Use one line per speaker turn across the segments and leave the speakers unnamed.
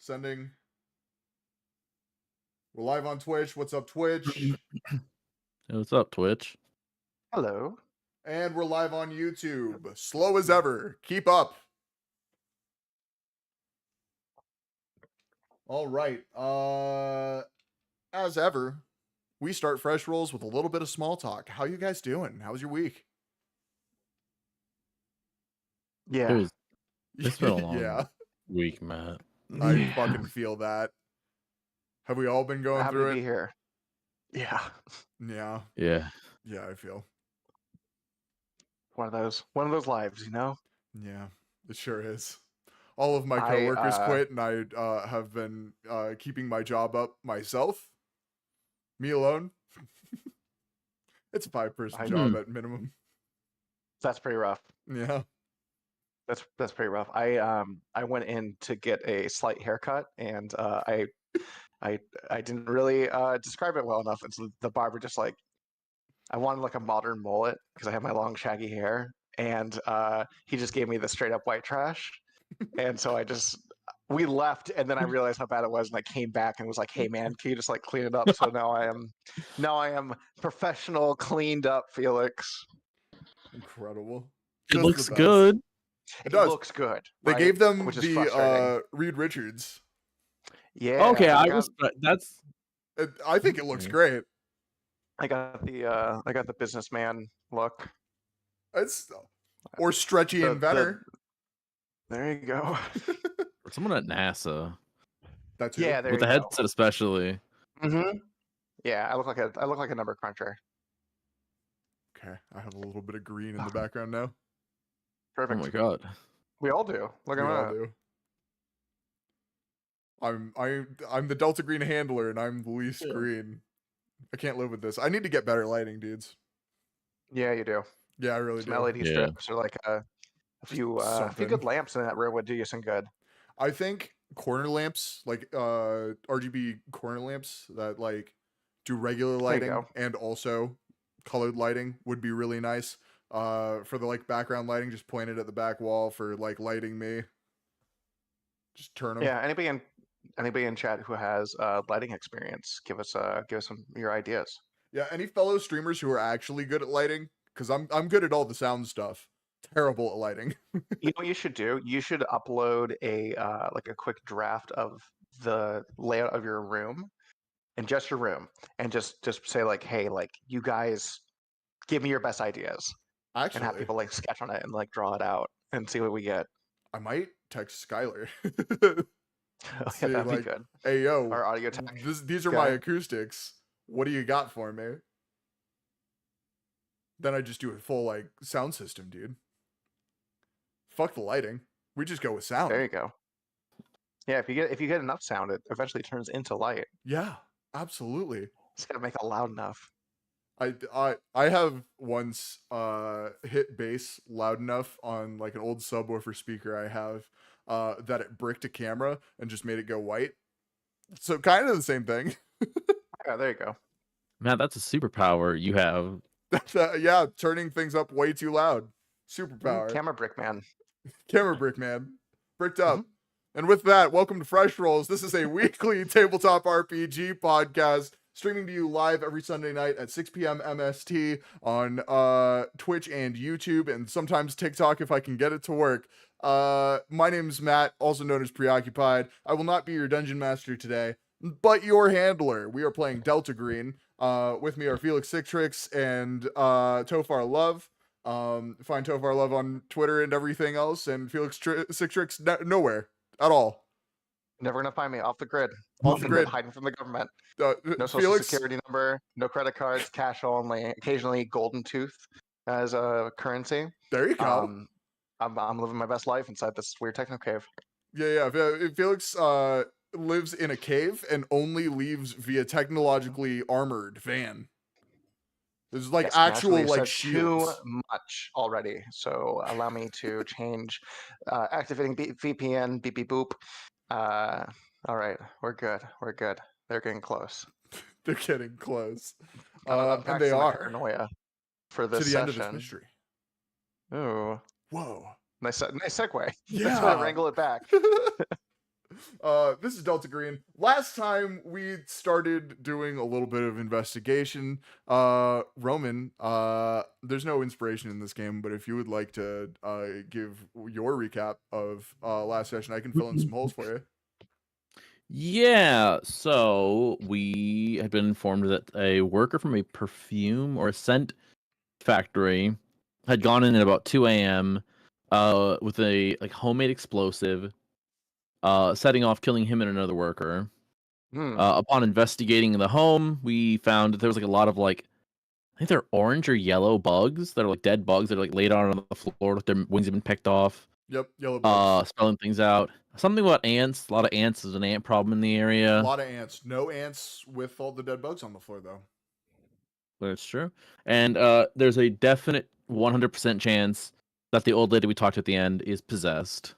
Sending. We're live on Twitch. What's up, Twitch?
Hey, what's up, Twitch?
Hello.
And we're live on YouTube. Slow as ever. Keep up. All right. As ever, we start Fresh Rolls with a little bit of small talk. How you guys doing? How was your week?
Yeah.
It's been a long
Yeah,
week, Matt.
I fucking feel that. Have we all been going
Happy
through
to be
it?
here. Yeah.
Yeah,
Yeah.
yeah, I feel.
One of those lives, you know?
Yeah, it sure is. All of my
I,
coworkers quit, and I have been keeping my job up myself. Me alone. It's a 5-person job at minimum.
That's pretty rough.
Yeah.
That's pretty rough. I went in to get a slight haircut, and I didn't really describe it well enough. And so the barber just like, I wanted like a modern mullet because I have my long shaggy hair, and he just gave me the straight up white trash. And so we left, and then I realized how bad it was, and I came back and was like, "Hey man, can you just like clean it up?" So now I am professional, cleaned up Felix.
Incredible.
It
Just
looks
the best.
good.
It does.
Looks good.
They
right?
gave them
Which is frustrating.
the Reed Richards.
Yeah.
Okay,
I
that's.
I think it looks great.
got the businessman look.
It's or stretchy and better.
There you go.
For someone at NASA.
That's
Yeah, there
With
you
the
go.
headset, especially.
Mm-hmm. Yeah, I look like a number cruncher.
Okay, I have a little bit of green in the background now.
Perfect.
Oh my god.
We all do. Look at
We all
that.
do. I'm the Delta Green handler, and I'm the least green. I can't live with this. I need to get better lighting, dudes.
Yeah, you do.
Yeah, I really
Some
do.
LED strips or like a few
Something.
good lamps in that room would do you some good.
I think corner lamps, like RGB corner lamps that like do regular lighting and also colored lighting would be really nice. For the like background lighting, just point it at the back wall for like lighting me. Just turn them.
Yeah, anybody in chat who has lighting experience, give us some of your ideas.
Yeah, any fellow streamers who are actually good at lighting, because I'm good at all the sound stuff. Terrible at lighting.
You know what you should do? You should upload a like a quick draft of the layout of your room and just your room, and just say like, hey, like you guys give me your best ideas.
Actually,
and have people like sketch on it and like draw it out and see what we get.
I might text Skylar.
Yeah, that'd be good.
Hey yo,
our audio tech.
These are my acoustics. What do you got for me? Then I just do a full like sound system, dude. Fuck the lighting. We just go with sound.
There you go. Yeah, if you get enough sound, it eventually turns into light.
Yeah, absolutely.
Just gotta make it loud enough.
I have once hit bass loud enough on like an old subwoofer speaker I have that it bricked a camera and just made it go white. So kind of the same thing.
Yeah, there you go.
Man, that's a superpower you have.
Yeah, turning things up way too loud. Superpower.
Camera brick man.
Camera brick man. Bricked up. And with that, welcome to Fresh Rolls. This is a weekly tabletop RPG podcast streaming to you live every Sunday night at 6 p.m. MST on Twitch and YouTube, and sometimes TikTok if I can get it to work. My name's Matt, also known as Preoccupied. I will not be your dungeon master today, but your handler. We are playing Delta Green. With me are Felix Citrix and Tofar Love. Find Tofar Love on Twitter and everything else, and Felix Citrix nowhere at all.
Never gonna find me off the grid.
Off the grid,
hiding from the government. No social
Felix,
security number, no credit cards, cash only. Occasionally, golden tooth as a currency.
There you go.
I'm living my best life inside this weird techno cave.
Yeah. Felix lives in a cave and only leaves via technologically armored van. There's like actual like shields.
Too much already. So allow me to change. Activating VPN. Beep beep boop. All right, we're good. They're getting close.
They're getting close.
And
they are.
Paranoia for this
to the
session.
end of this mystery.
Ooh.
Whoa.
Nice segue.
Yeah.
That's why I wrangle it back.
This is Delta Green. Last time we started doing a little bit of investigation. Roman, there's no inspiration in this game, but if you would like to give your recap of last session, I can fill in some holes for you.
Yeah, so we had been informed that a worker from a perfume or a scent factory had gone in at about 2 a.m. With a homemade explosive, setting off, killing him and another worker. Upon investigating the home, we found that there was a lot of I think they're orange or yellow bugs that are dead bugs that are laid out on the floor with their wings have been picked off.
Yep, yellow bugs.
Spelling things out. Something about ants. A lot of ants. There's an ant problem in the
A
area.
lot of ants. No ants with all the dead bugs on the floor, though.
That's true. And there's a definite 100% chance that the old lady we talked to at the end is possessed.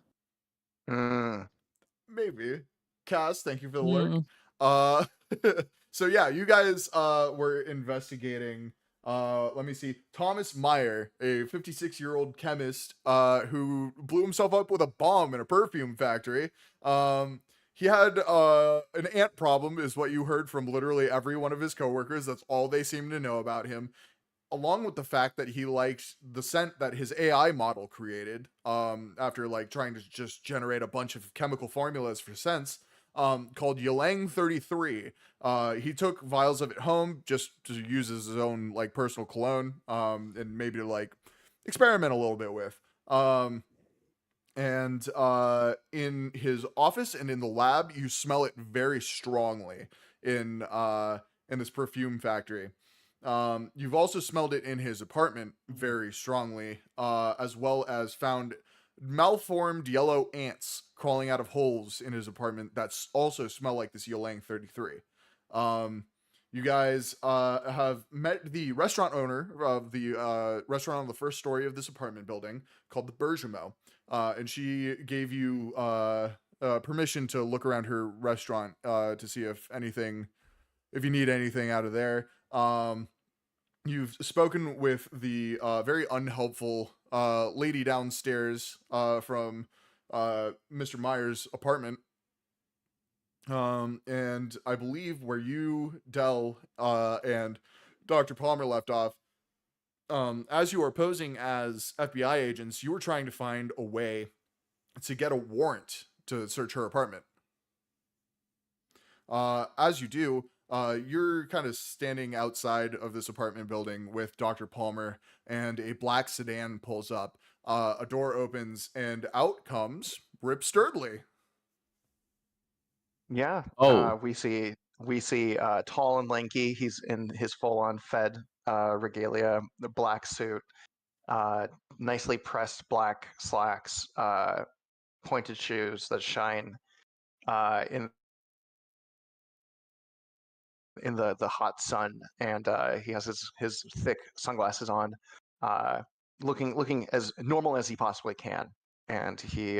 Maybe. Cass, thank you for the
Mm.
lurk. So yeah, you guys were investigating let me see, Thomas Meyer, a 56-year-old chemist who blew himself up with a bomb in a perfume factory. He had an ant problem, is what you heard from literally every one of his coworkers. That's all they seem to know about him, along with the fact that he liked the scent that his AI model created after trying to just generate a bunch of chemical formulas for scents, called Ylang 33. He took vials of it home just to use as his own personal cologne, and maybe to experiment a little bit with. And in his office and in the lab, you smell it very strongly in this perfume factory. You've also smelled it in his apartment very strongly, as well as found malformed yellow ants crawling out of holes in his apartment that also smell like this Ylang 33. You guys have met the restaurant owner of the restaurant on the first story of this apartment building called the Bergamo, and she gave you permission to look around her restaurant to see if you need anything out of there. You've spoken with the very unhelpful lady downstairs from Mr. Meyer's apartment. And I believe where you, Dell, and Dr. Palmer left off, as you are posing as FBI agents, you were trying to find a way to get a warrant to search her apartment. As you do, you're kind of standing outside of this apartment building with Dr. Palmer, and a black sedan pulls up. A door opens, and out comes Rip Sturdley.
Yeah.
Oh.
We see tall and lanky. He's in his full-on Fed regalia, the black suit, nicely pressed black slacks, pointed shoes that shine in the hot sun, and he has his thick sunglasses on, looking as normal as he possibly can. And he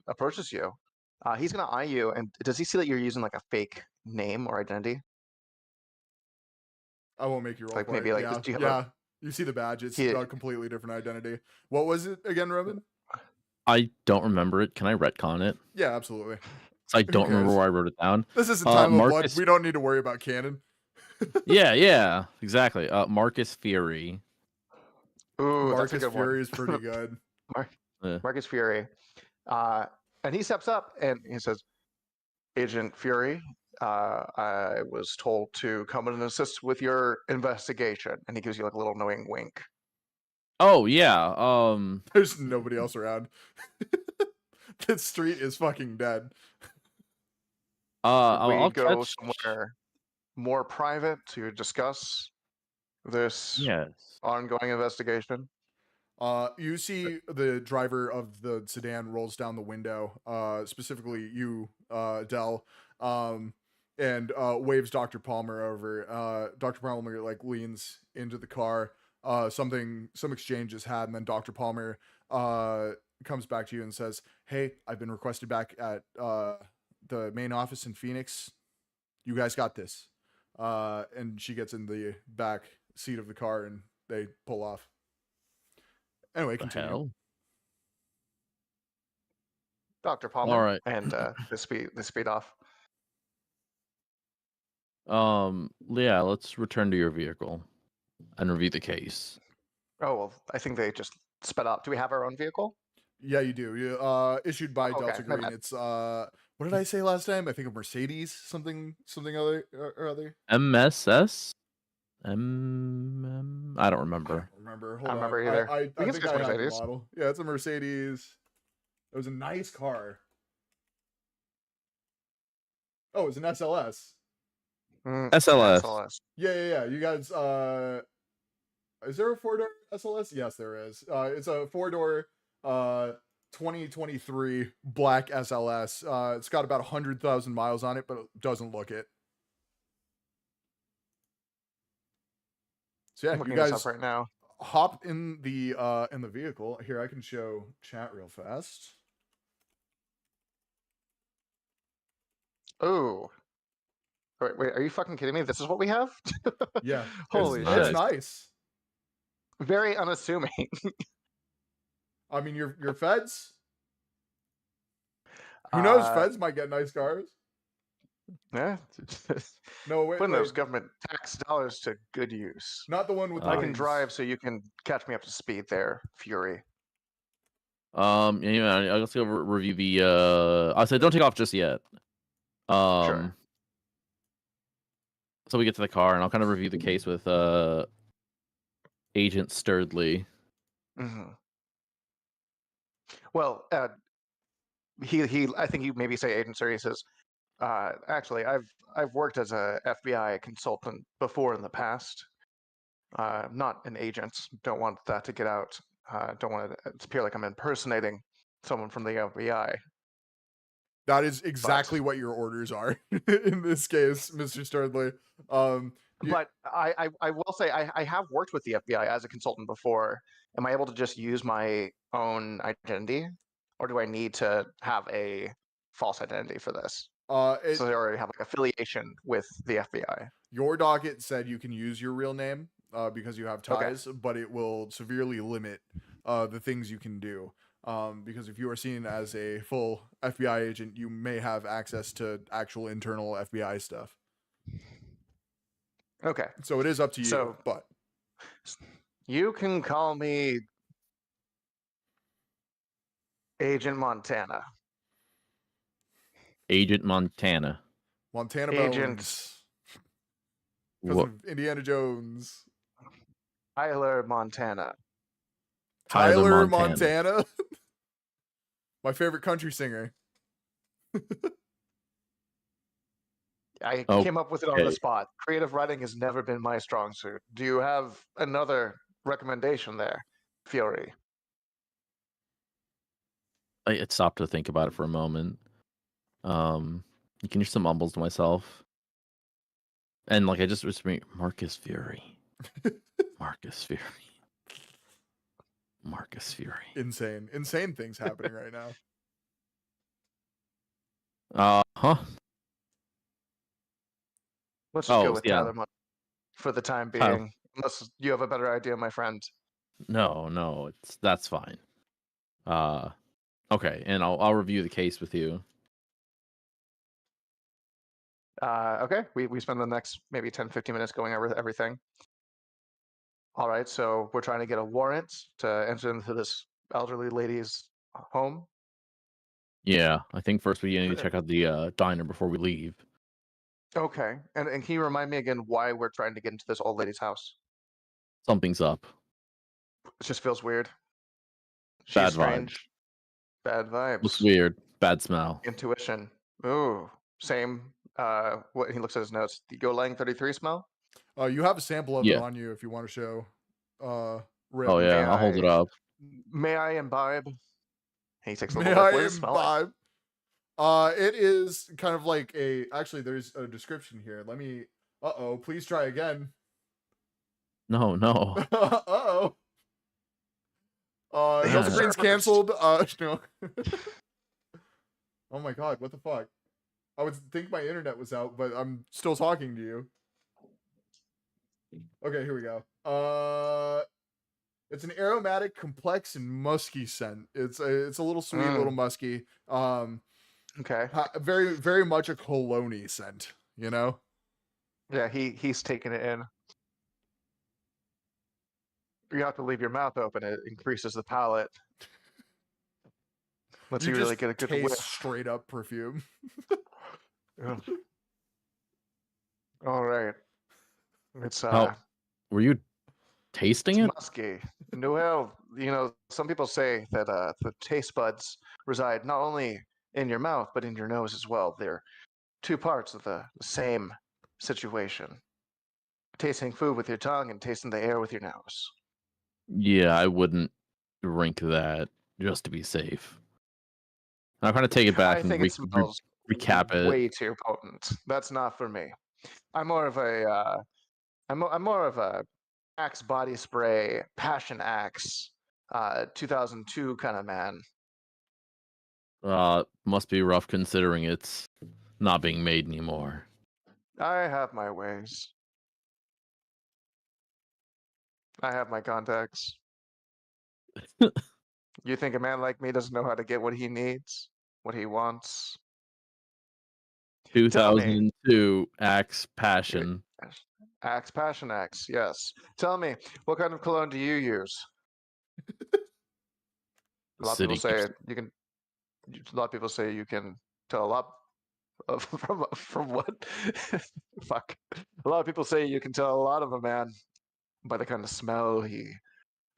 approaches you. He's gonna eye you, and does he see that you're using a fake name or identity?
I won't make you roll for
Maybe
it.
do you have
Yeah. You see the badge. It's a completely different identity. What was it again, Roman?
I don't remember it. Can I retcon it?
Yeah, absolutely.
I don't remember where I wrote it down.
This isn't Time of Blood. We don't need to worry about canon.
yeah, exactly. Marcus Fury.
Ooh,
Marcus
that's a good
Fury
one.
is pretty good.
Marcus Fury. And he steps up and he says, Agent Fury, I was told to come in and assist with your investigation. And he gives you a little knowing wink.
Oh, yeah.
There's nobody else around. The street is fucking dead.
I'll go somewhere more private to discuss this ongoing investigation.
You see the driver of the sedan rolls down the window, specifically you, Dell, and waves Dr. Palmer over. Dr. Palmer leans into the car. Some exchange is had, and then Dr. Palmer comes back to you and says, "Hey, I've been requested back at the main office in Phoenix. You guys got this." And she gets in the back seat of the car, and they pull off. Anyway, continue.
Dr. Palmer.
All right.
And the speed off.
Yeah, let's return to your vehicle and review the case.
Oh well, I think they just sped up. Do we have our own vehicle?
Yeah, you do. Issued by
Okay,
Delta
my
Green.
bad.
It's what did I say last time? I think a Mercedes something other or other.
MSS? I don't
I
remember.
don't remember.
I
Hold
don't
on.
remember either.
I
We can
think
say
I have the
Mercedes.
model. Yeah, it's a Mercedes. It was a nice car. Oh, it's an SLS.
SLS.
SLS.
Yeah. You guys, is there a 4-door SLS? Yes, there is. It's a 4-door, 2023 black SLS. It's got about 100,000 miles on it, but it doesn't look it. So yeah,
I'm
you
looking this
guys
up right now.
hop in the vehicle. Here, I can show chat real fast.
Oh. Wait, are you fucking kidding me? This is what we have?
Yeah,
Holy
it's
shit.
nice.
Very unassuming.
I mean, your feds. Who knows? Feds might get nice cars.
Yeah.
No, wait,
Putting
wait.
those government tax dollars to good use.
Not the one with the
I can
wings.
drive so you can catch me up to speed there, Fury.
Yeah, let's go review the. I said don't take off just yet.
Sure.
So we get to the car, and I'll kind of review the case with Agent Sturdley.
Mm-hmm. Well, he I think you maybe say Agent Sturdy says, actually, I've worked as a FBI consultant before in the past. Not an agent. Don't want that to get out. Don't want it to appear like I'm impersonating someone from the FBI.
That is exactly what your orders are in this case, Mr. Sturdley.
But I will say I have worked with the FBI as a consultant before. Am I able to just use my own identity, or do I need to have a false identity for this? So they already have like affiliation with the FBI.
Your docket said you can use your real name because you have ties, but it will severely limit the things you can do. Because if you are seen as a full FBI agent, you may have access to actual internal FBI stuff.
Okay.
So it is up to you,
So
but
you can call me Agent Montana.
Agent Montana.
Montana
Agent
Bones. Because of Indiana Jones.
Tyler Montana.
Tyler Montana? My favorite country singer.
I came up with it on the spot. Creative writing has never been my strong suit. Do you have another recommendation there, Fury?
I stopped to think about it for a moment. You can hear some mumbles to myself. And like I just was Marcus Fury. Marcus Fury. Marcus Fury.
Insane things happening right now.
Huh?
Let's just go with
yeah.
Tyler for the time being. Unless you have a better idea, my friend.
No, that's fine. Okay, and I'll review the case with you.
Okay, we spend the next maybe 10-15 minutes going over everything. All right, so we're trying to get a warrant to enter into this elderly lady's home.
Yeah, I think first we need to check out the diner before we leave.
Okay, and can you remind me again why we're trying to get into this old lady's house?
Something's up.
It just feels weird. She's
Bad
strange.
vibes.
Bad vibes.
Looks weird. Bad smell.
Intuition. Ooh, same. What he looks at his notes. The Golang 33 smell.
You have a sample of it on you if you want to show. Rick.
Oh yeah, I'll hold it up.
May I imbibe? He takes a
May
little bit.
I
What does it smell like?
imbibe? It is kind of like actually there's a description here. Let me please try again.
No.
Uh-oh. Delta Green's canceled. No. Oh my god, what the fuck? I would think my internet was out, but I'm still talking to you. Okay, here we go. It's an aromatic, complex, and musky scent. It's a little sweet, a little musky.
Okay.
Very, very much a cologne scent, you know?
Yeah, he's taking it in. You have to leave your mouth open. It increases the palate. Lets you really
just
get a good
taste
whiff.
straight up perfume.
Ugh. All right. It's
How were you tasting
it's
it?
musky. Well, some people say that the taste buds reside not only in your mouth but in your nose as well. They're two parts of the same situation. Tasting food with your tongue and tasting the air with your nose.
Yeah, I wouldn't drink that just to be safe. I'm going to take it back
I
and
think it smells
recap it.
way too potent. That's not for me. I'm more of a I'm more of a Axe body spray, Passion Axe, 2002 kind of man.
Must be rough considering it's not being made anymore.
I have my ways. I have my contacts. You think a man like me doesn't know how to get what he needs, what he wants? Tell me.
2002 Axe Passion.
Axe, Passion Axe, yes. Tell me, what kind of cologne do you use? A lot of people say you can. A lot of people say you can tell a lot from what? Fuck. A lot of people say you can tell a lot of a man by the kind of smell he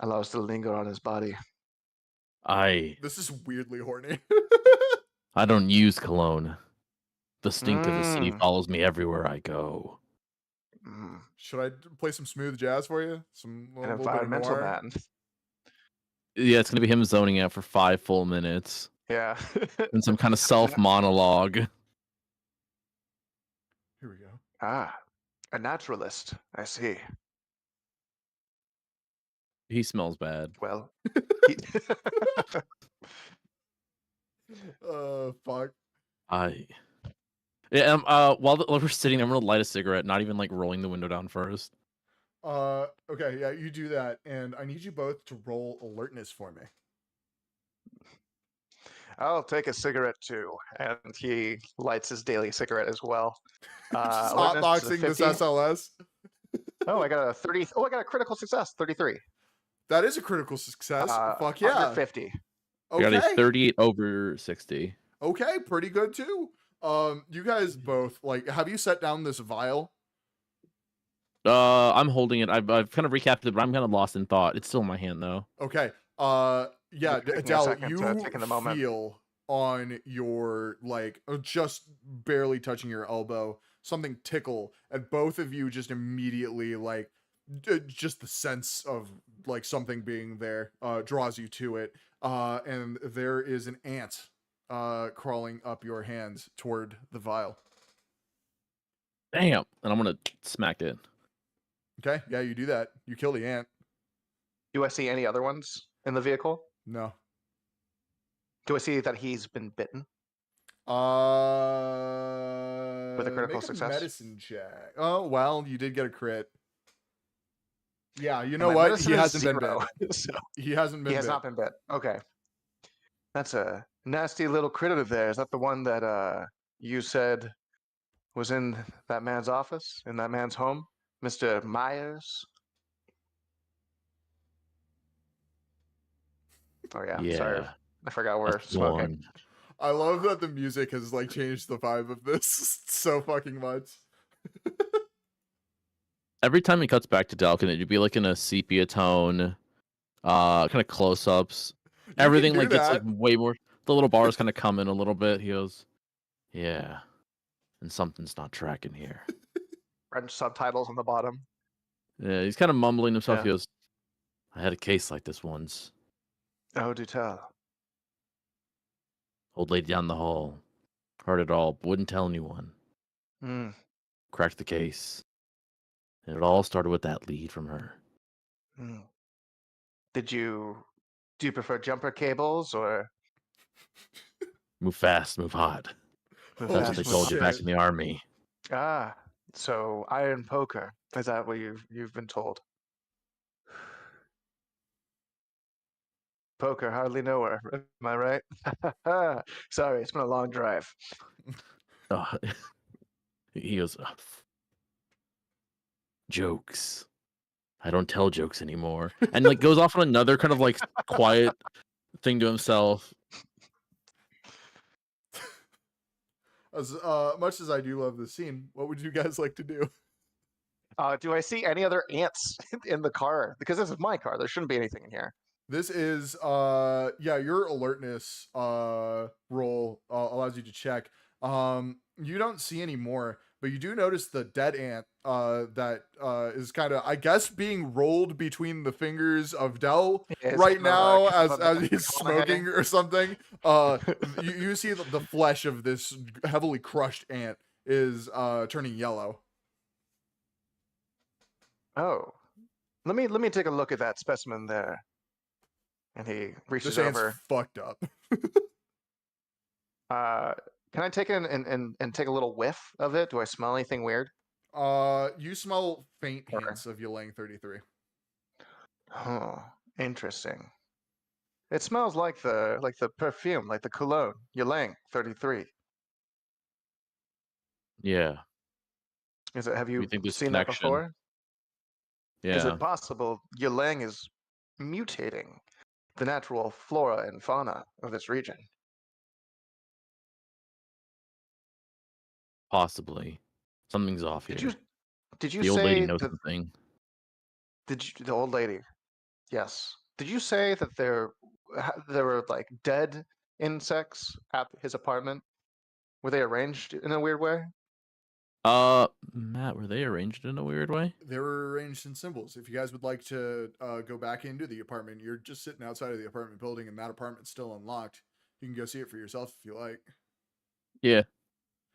allows to linger on his body.
This is weirdly horny.
I don't use cologne. The stink of the city
Mm.
follows me everywhere I go.
Should I play some smooth jazz for you?
An
Little bit of
environmental
noir?
man.
Yeah, it's gonna be him zoning out for 5 full minutes
Yeah.
and some kind of self monologue.
Here we go.
Ah, a naturalist. I see.
He smells bad.
Well,
Fuck.
Yeah. While we're sitting, I'm gonna light a cigarette, not even like rolling the window down first.
Okay, yeah, you do that, and I need you both to roll alertness for me.
I'll take a cigarette too, and he lights his daily cigarette as well.
Just
Alertness is a
hotboxing this
50.
SLS.
Oh, I got a 30. Oh, I got a critical success. 33.
That is a critical success. Fuck yeah.
150.
I got a
Okay.
38 over 60.
Okay, pretty good too. You guys both have you set down this vial?
I'm holding it. I've kind of recapped it, but I'm kind of lost in thought. It's still in my hand though.
Okay. Yeah, Dell, you feel on your just barely touching your elbow something tickle, and both of you just immediately just the sense of something being there draws you to it, and there is an ant crawling up your hands toward the vial.
Damn, and I'm gonna smack it.
Okay, yeah, you do that. You kill the ant.
Do I see any other ones in the vehicle?
No.
Do I see that he's been bitten? With a critical success.
Medicine check. Oh well, you did get a crit. Yeah, you know what? He hasn't been bit.
So
he hasn't been.
He has not been bit. Okay. That's a nasty little critter there. Is that the one that you said was in that man's office, in that man's home, Mr. Myers? Oh yeah. Sorry, I forgot we're smoking.
I love that the music has changed the vibe of this so fucking much.
Every time he cuts back to Delkin, it'd be in a sepia tone, kind of close-ups. Everything gets way more. The little bars kind of come in a little bit. He goes, "Yeah, and something's not tracking here."
French subtitles on the bottom.
Yeah, he's kind of mumbling himself. Yeah. He goes, "I had a case like this once.
Oh, do tell."
Old lady down the hall. Heard it all, but wouldn't tell anyone. Cracked the case. And it all started with that lead from her.
Do you prefer jumper cables or
move fast, move hot? That's what they told you back in the army.
Ah, so iron poker. Is that what you've been told? Poker, hardly know her. Am I right? Sorry, it's been a long drive.
Uh, he goes, jokes. I don't tell jokes anymore. And like goes off on another kind of like quiet thing to himself.
As much as I do love this scene, what would you guys like to do?
Do I see any other ants in the car? Because this is my car. There shouldn't be anything in here.
This is yeah, your alertness roll allows you to check. You don't see any more, but you do notice the dead ant that is kind of, I guess, being rolled between the fingers of Dell
It's
right
kind of,
now as he's
McConaughey.
smoking or something. You see the flesh of this heavily crushed ant is turning yellow.
Oh, let me take a look at that specimen there. And he reaches
This ant's
over.
fucked up.
Can I take it and take a little whiff of it? Do I smell anything weird?
You smell faint
Or-
hints of Ylang 33.
Oh, interesting. It smells like the perfume, like the cologne. Ylang 33.
Yeah.
Is it? Have you
think there's a
seen that
connection.
before?
Yeah.
Is it possible Ylang is mutating the natural flora and fauna of this region?
Possibly. Something's off here.
Did you
The old lady
say
knows
that
something.
the old lady? Yes. Did you say that there were like dead insects at his apartment? Were they arranged in a weird way?
Matt, were they arranged in a weird way?
They were arranged in symbols. If you guys would like to go back into the apartment, you're just sitting outside of the apartment building and that apartment's still unlocked. You can go see it for yourself if you like.
Yeah.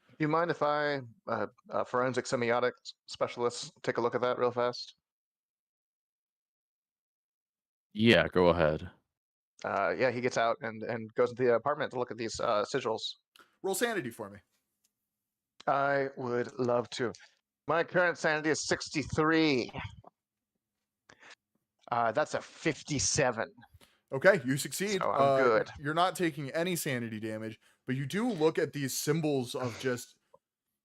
Do you mind if I, forensic semiotic specialist, take a look at that real fast?
Yeah, go ahead.
Yeah, he gets out and goes into the apartment to look at these sigils.
Roll sanity for me.
I would love to. My current sanity is 63. That's a 57.
Okay, you succeed.
So I'm good.
You're not taking any sanity damage, but you do look at these symbols of just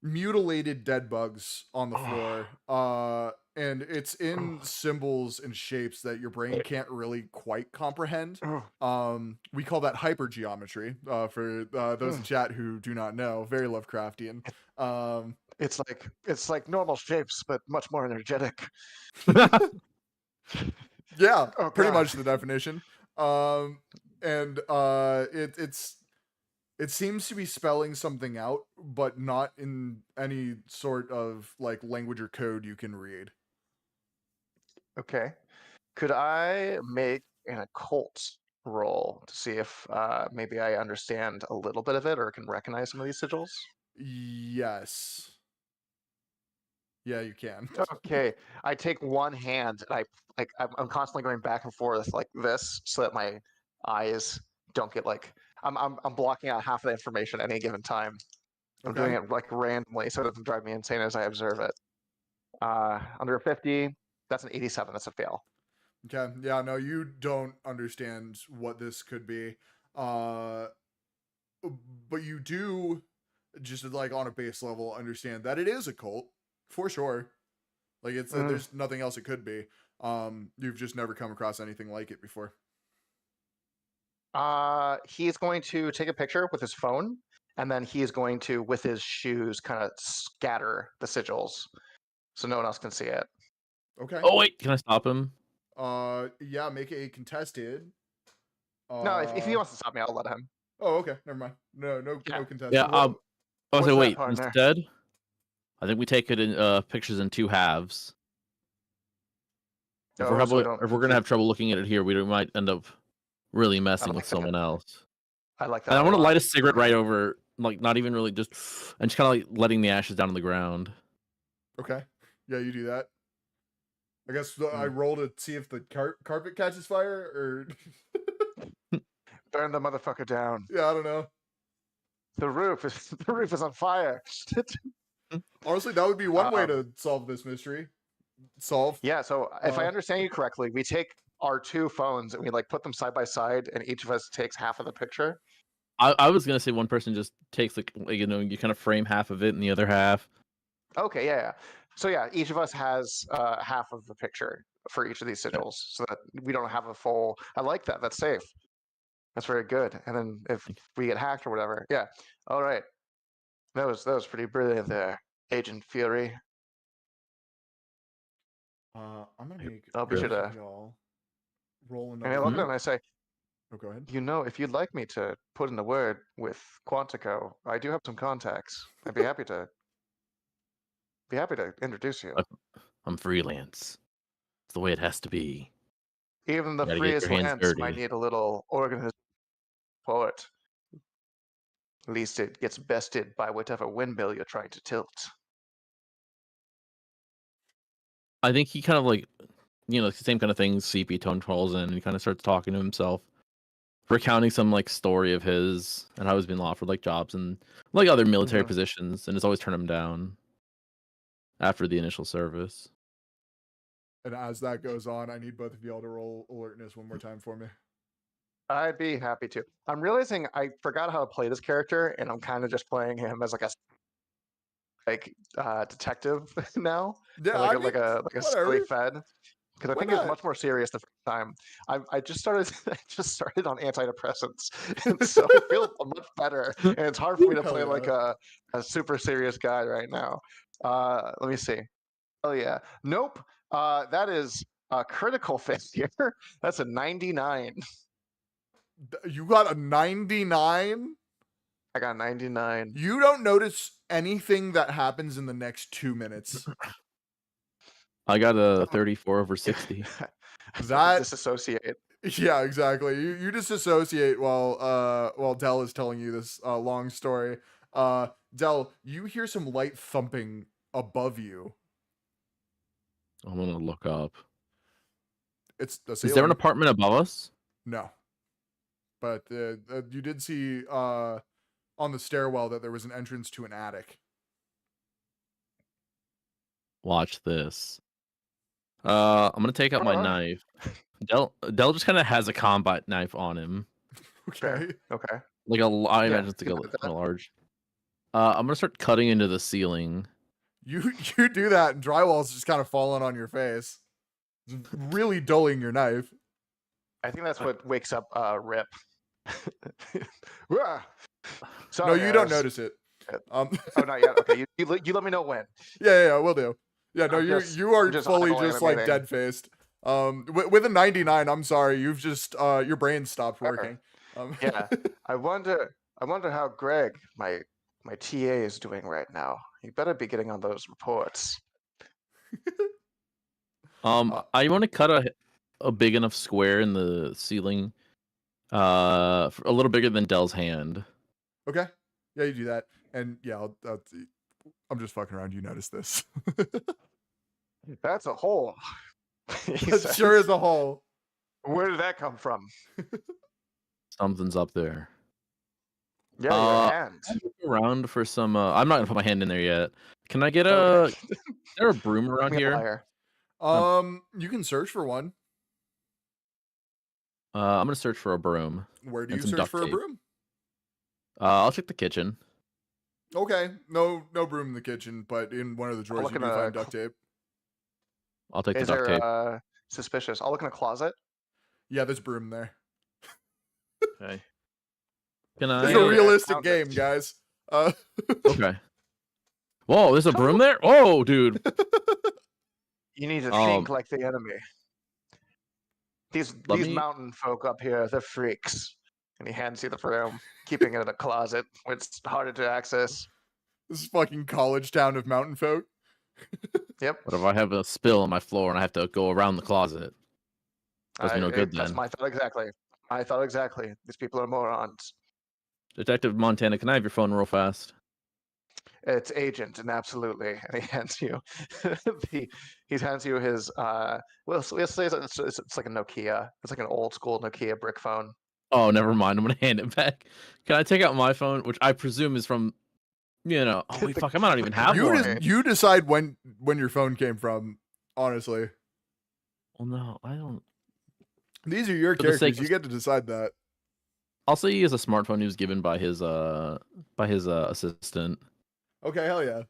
mutilated dead bugs on the floor. And it's in symbols and shapes that your brain can't really quite comprehend. We call that hypergeometry, for those in chat who do not know. Very Lovecraftian.
It's like normal shapes, but much more energetic.
Yeah,
Oh,
pretty
God.
much the definition. It seems to be spelling something out, but not in any sort of like language or code you can read.
Okay. Could I make an occult roll to see if maybe I understand a little bit of it or can recognize some of these sigils?
Yes. Yeah, you can.
Okay. I take one hand and I'm constantly going back and forth like this so that my eyes don't get like I'm blocking out half of the information at any given time. I'm doing it like randomly so it doesn't drive me insane as I observe it. Under 50, that's an 87. That's a fail.
Okay. Yeah, no, you don't understand what this could be. But you do, just like on a base level, understand that it is a cult, for sure. Like it's there's nothing else it could be. You've just never come across anything like it before.
He's going to take a picture with his phone, and then he is going to, with his shoes, kind of scatter the sigils so no one else can see it.
Okay.
Oh wait, can I stop him?
Yeah, make a contested.
No, if he wants to stop me, I'll let him.
Oh, okay. Never mind. No contested.
Yeah.
Well,
Oh,
what's
so
that,
wait.
partner?
Instead, I think we take it in pictures in two halves. If
Oh, so
if we're gonna have trouble looking at it here, we might end up really messing
like
with
that.
someone else.
I like that.
And I
a
want to
lot.
light a cigarette right over, like not even really just, and just kind of like letting the ashes down on the ground.
Okay. Yeah, you do that. I guess I roll to see if the carpet catches fire, or
Burn the motherfucker down.
yeah, I don't know.
The roof is on fire.
Honestly, that would be one way to solve this mystery.
Yeah. So if I understand you correctly, we take our two phones and we like put them side by side, and each of us takes half of the picture.
I was gonna say one person just takes like you kind of frame half of it and the other half.
Okay, yeah. So yeah, each of us has half of the picture for each of these
Okay.
sigils, so that we don't have a full. I like that. That's safe. That's very good. And then if we get hacked or whatever, yeah. All right. That was pretty brilliant there, Agent Fury.
I'm gonna make
I'll be
sure
to.
y'all roll
And I
another.
look at him and I say,
Oh, go ahead.
you know, if you'd like me to put in a word with Quantico, I do have some contacts. I'd be happy to. Be happy to introduce you.
I'm freelance. It's the way it has to be.
Even the
Gotta get your
freest
hands
lance might
dirty.
need a little organization for it. At least it gets bested by whatever windmill you're trying to tilt.
I think he kind of like, the same kind of thing. CP tone calls in and he kind of starts talking to himself, recounting some like story of his and how he's been offered like jobs and like other military
Mhm.
positions and has always turned him down after the initial service.
And as that goes on, I need both of y'all to roll alertness one more time for me.
I'd be happy to. I'm realizing I forgot how to play this character, and I'm kind of just playing him as like a detective now,
Yeah,
like
I
a
mean,
like a
whatever.
silly fed. Because I
Why
think it was
not?
much more serious the first time. I just started I just started on antidepressants, and so I feel much better. And it's hard for me to
Hell
play like
yeah.
a super serious guy right now. Let me see. Oh yeah, nope. That is a critical failure. That's a 99.
You got a 99?
I got 99.
You don't notice anything that happens in the next 2 minutes.
I got a 34/60.
That
Disassociate.
yeah, exactly. You disassociate while Dell is telling you this long story. Dell, you hear some light thumping above you.
I'm gonna look up.
It's the
Is there an
ceiling.
apartment above us?
No. But you did see on the stairwell that there was an entrance to an attic.
Watch this. I'm gonna take out my
Uh,
knife. Dell just kind of has a combat knife on him,
Okay.
Okay.
like I
Yeah,
imagine it's like
you
a
got that.
kind of large. I'm gonna start cutting into the ceiling.
You do that and drywall's just kind of falling on your face. It's really dulling your knife.
I think that's what wakes up Rip. Rah!
No,
Sorry,
you
I
don't
was-
notice it.
Oh, not yet. Okay, you let me know when.
Yeah, we'll do. Yeah, no,
I'm
you
just-
you are
I'm just
fully
eyeball
just like
animating.
dead faced. With a 99, I'm sorry, you've just your brain stopped
Sure.
working.
Yeah. I wonder how Greg, my TA, is doing right now. He better be getting on those reports.
I want to cut a big enough square in the ceiling, a little bigger than Dell's hand.
Okay, yeah, you do that, and yeah, I'm just fucking around. You notice this?
That's a hole. He
That
says.
sure is a hole.
Where did that come from?
Something's up there.
Yeah, your
Uh,
hand.
I'm looking around for some. I'm not gonna put my hand in there yet. Can I get
Okay.
Is there a broom around
Be a
here?
liar.
You can search for one.
I'm gonna search for a broom.
Where do
And
you
some
search
duct
for a
tape.
broom?
I'll check the kitchen.
Okay, no broom in the kitchen, but in one of the drawers
look
you
in
do
a
find duct tape.
I'll take the
Is
duct tape.
there suspicious? I'll look in a closet.
Yeah, there's broom there.
Okay. Can
It's
Yeah,
a
yeah,
realistic
found it.
game, guys.
Okay. Whoa, there's a broom there? Oh, dude.
You need to
Um,
think like the enemy. These
Let me-
mountain folk up here, they're freaks. And he hands you the broom, keeping it in a closet where it's harder to access.
This is fucking college town of mountain folk.
Yep.
What if I have a spill on my floor and I have to go around the closet? Does me no good
That's
then.
my thought exactly. I thought exactly. These people are morons.
Detective Montana, can I have your phone real fast?
It's agent, and absolutely. And he hands you he hands you his we'll say it's like a Nokia. It's like an old school Nokia brick phone.
Oh, never mind. I'm gonna hand it back. Can I take out my phone, which I presume is from, oh wait,
The-
fuck, I might not even have
You
one.
you decide when your phone came from, honestly.
Well, no, I don't.
These are your
For the sake
characters.
of-
You get to decide that.
I'll say he has a smartphone he was given by his assistant.
Okay, hell yeah.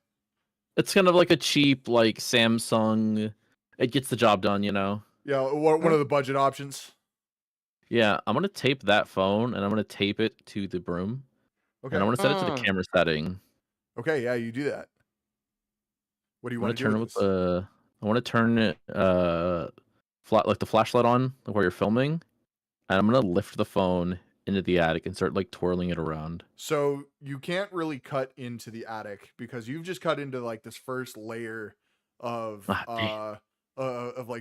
It's kind of like a cheap like Samsung. It gets the job done, you know.
Yeah, one of the budget options.
Yeah, I'm gonna tape that phone and I'm gonna tape it to the broom and
Okay.
I'm gonna set it to the camera setting.
Okay, yeah, you do that. What do you
I'm
want
gonna
to do
turn it
with
with
this?
I want to turn it flat like the flashlight on like, while you're filming, and I'm gonna lift the phone into the attic and start like twirling it around.
So you can't really cut into the attic because you've just cut into like this first layer of like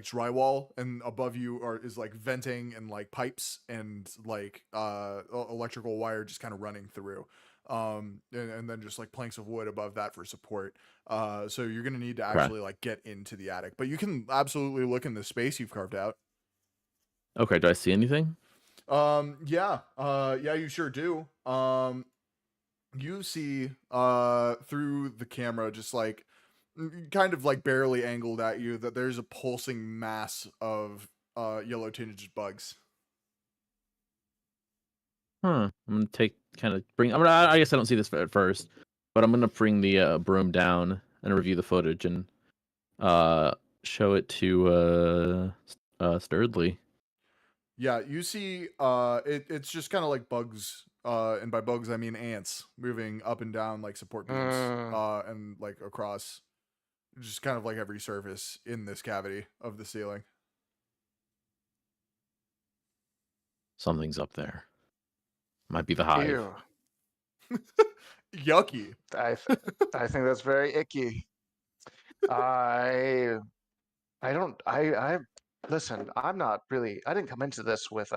drywall, and above you is like venting and like pipes and like electrical wire just kind of running through. And then just like planks of wood above that for support. So you're gonna need to actually like get into the attic, but you can absolutely look in the space you've carved out.
Okay, do I see anything?
Yeah, you sure do. You see through the camera, just like kind of like barely angled at you, that there's a pulsing mass of yellow tinged bugs.
I'm gonna I guess I don't see this at first, but I'm gonna bring the broom down and review the footage and show it to Sturdley.
Yeah, you see it's just kind of like bugs, and by bugs I mean ants moving up and down like support beams, and like across just kind of like every surface in this cavity of the ceiling.
Something's up there. Might be the hive.
Ew.
Yucky.
I think that's very icky. I listen, I'm not really, I didn't come into this with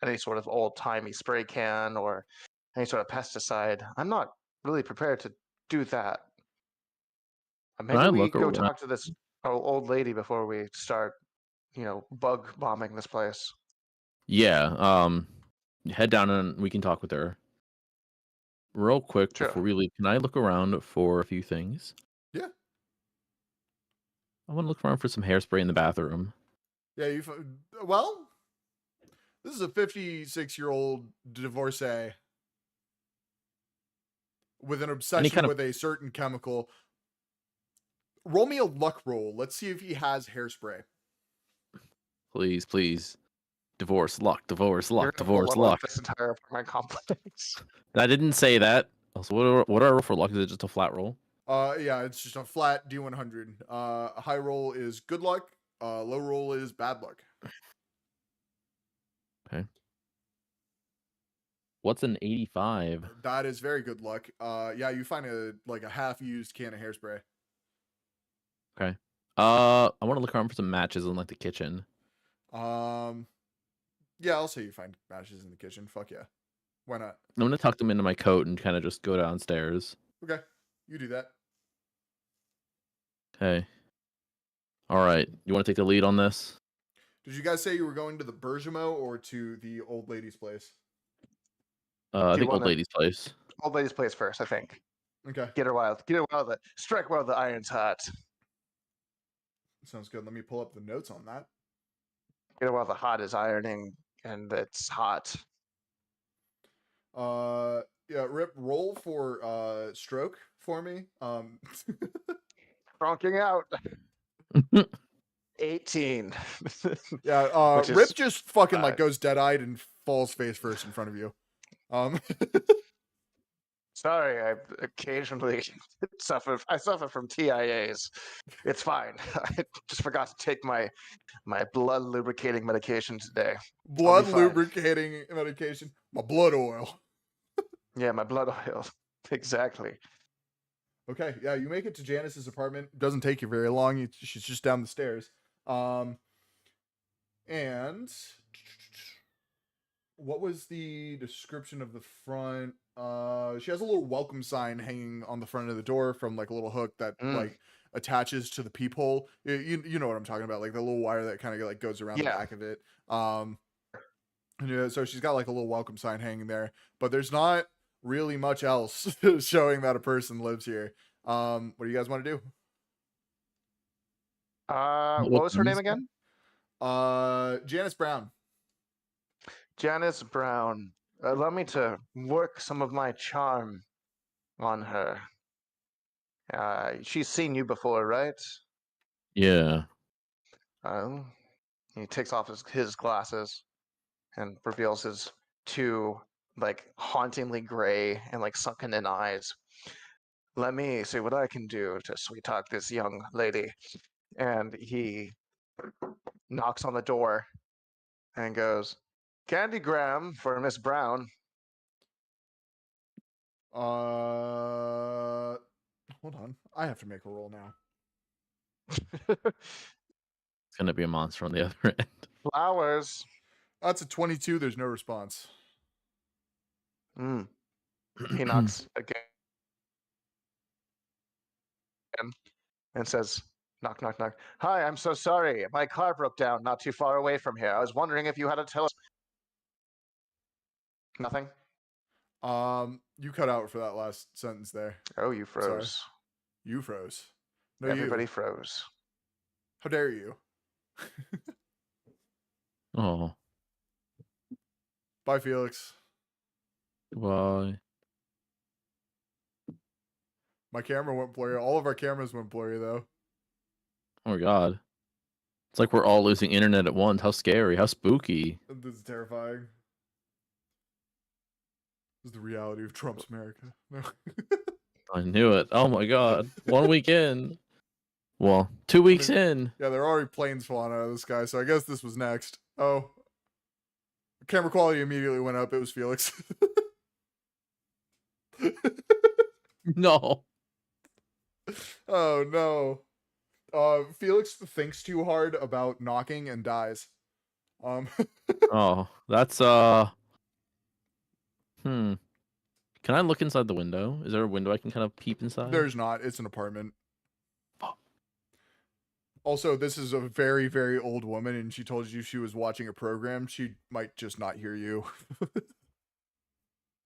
any sort of old-timey spray can or any sort of pesticide. I'm not really prepared to do that.
Can I
Maybe we
look
go
around?
talk to this old lady before we start, bug bombing this place.
Yeah, head down and we can talk with her. Real quick
Sure.
before we leave, can I look around for a few things?
Yeah.
I want to look around for some hairspray in the bathroom.
Yeah, well, this is a 56-year-old divorcee with an obsession with a certain chemical. Roll me a luck roll. Let's see if he has hairspray.
Please, please. Divorce luck, divorce
You're
luck,
gonna
divorce
blow up
luck.
this entire apartment complex.
I didn't say that. Also, what do I roll for luck? Is it just a flat roll?
Yeah, it's just a flat D100. High roll is good luck. Low roll is bad luck.
Okay. What's an 85?
That is very good luck. Yeah, you find a half-used can of hairspray.
Okay. I want to look around for some matches in like the kitchen.
Yeah, I'll say you find matches in the kitchen. Fuck yeah. Why not?
I'm gonna tuck them into my coat and kind of just go downstairs.
Okay, you do that.
Okay. All right. You want to take the lead on this?
Did you guys say you were going to the Bergamo or to the old lady's place?
I think old lady's place.
Old lady's place first, I think.
Okay.
Get her wild. Strike while the iron's hot.
Sounds good. Let me pull up the notes on that.
Get her while the hot is ironing and it's hot.
Yeah, Rip, roll for stroke for me.
Bronking out. 18.
Yeah, Rip just fucking like goes dead-eyed and falls face first in front of you.
Sorry, I occasionally suffer from TIAs. It's fine. I just forgot to take my blood lubricating medication today.
Blood lubricating medication. My blood oil.
Yeah, my blood oil. Exactly.
Okay, yeah, you make it to Janice's apartment. It doesn't take you very long. She's just down the stairs. And what was the description of the front? She has a little welcome sign hanging on the front of the door from like a little hook that like attaches to the peephole. You know what I'm talking about, like the little wire that kind of like goes around the back of it. Yeah, so she's got like a little welcome sign hanging there, but there's not really much else showing that a person lives here. What do you guys want to do?
What was her name again?
Janice Brown.
Janice Brown, allow me to work some of my charm on her. She's seen you before, right?
Yeah.
He takes off his glasses and reveals his two like hauntingly gray and like sunken in eyes. Let me see what I can do to sweet talk this young lady. And he knocks on the door and goes, Candygram for Miss Brown.
Hold on. I have to make a roll now.
It's gonna be a monster on the other end.
Flowers.
That's a 22. There's no response.
He knocks again and says, knock, knock, knock. Hi, I'm so sorry. My car broke down not too far away from here. I was wondering if you had a Nothing?
You cut out for that last sentence there.
Oh, you froze.
Sorry. You froze. No,
Everybody
you.
froze.
How dare you?
Oh,
Bye, Felix.
why?
My camera went blurry. All of our cameras went blurry, though.
Oh my god. It's like we're all losing internet at once. How scary. How spooky.
This is terrifying. This is the reality of Trump's America. No.
I knew it. Oh my god. 1 week in. Well, 2 weeks in.
Yeah, there are already planes falling out of the sky, so I guess this was next. Oh. Camera quality immediately went up. It was Felix.
No.
Oh, no. Felix thinks too hard about knocking and dies.
Oh, that's Can I look inside the window? Is there a window I can kind of peep inside?
There's not. It's an apartment.
Fuck.
Also, this is a very, very old woman, and she told you she was watching a program. She might just not hear you.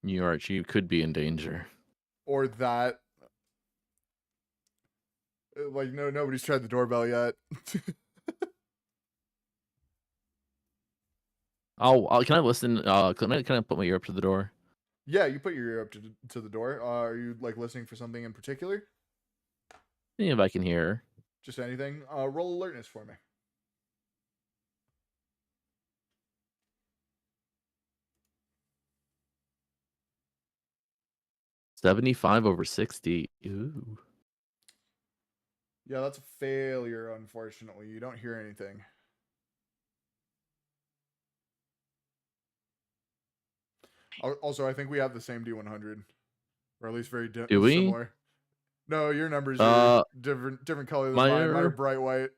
You're right. She could be in danger.
Or that. Like, no, nobody's tried the doorbell yet.
Can I listen? Can I put my ear up to the door?
Yeah, you put your ear up to the door. Are you, like, listening for something in particular?
See if I can hear her.
Just anything? Roll alertness for me.
$75 over 60. Ooh.
Yeah, that's a failure, unfortunately. You don't hear anything. Also, I think we have the same D100. Or at least very
Do we?
similar. No, your numbers are different color than mine. Mine are bright white.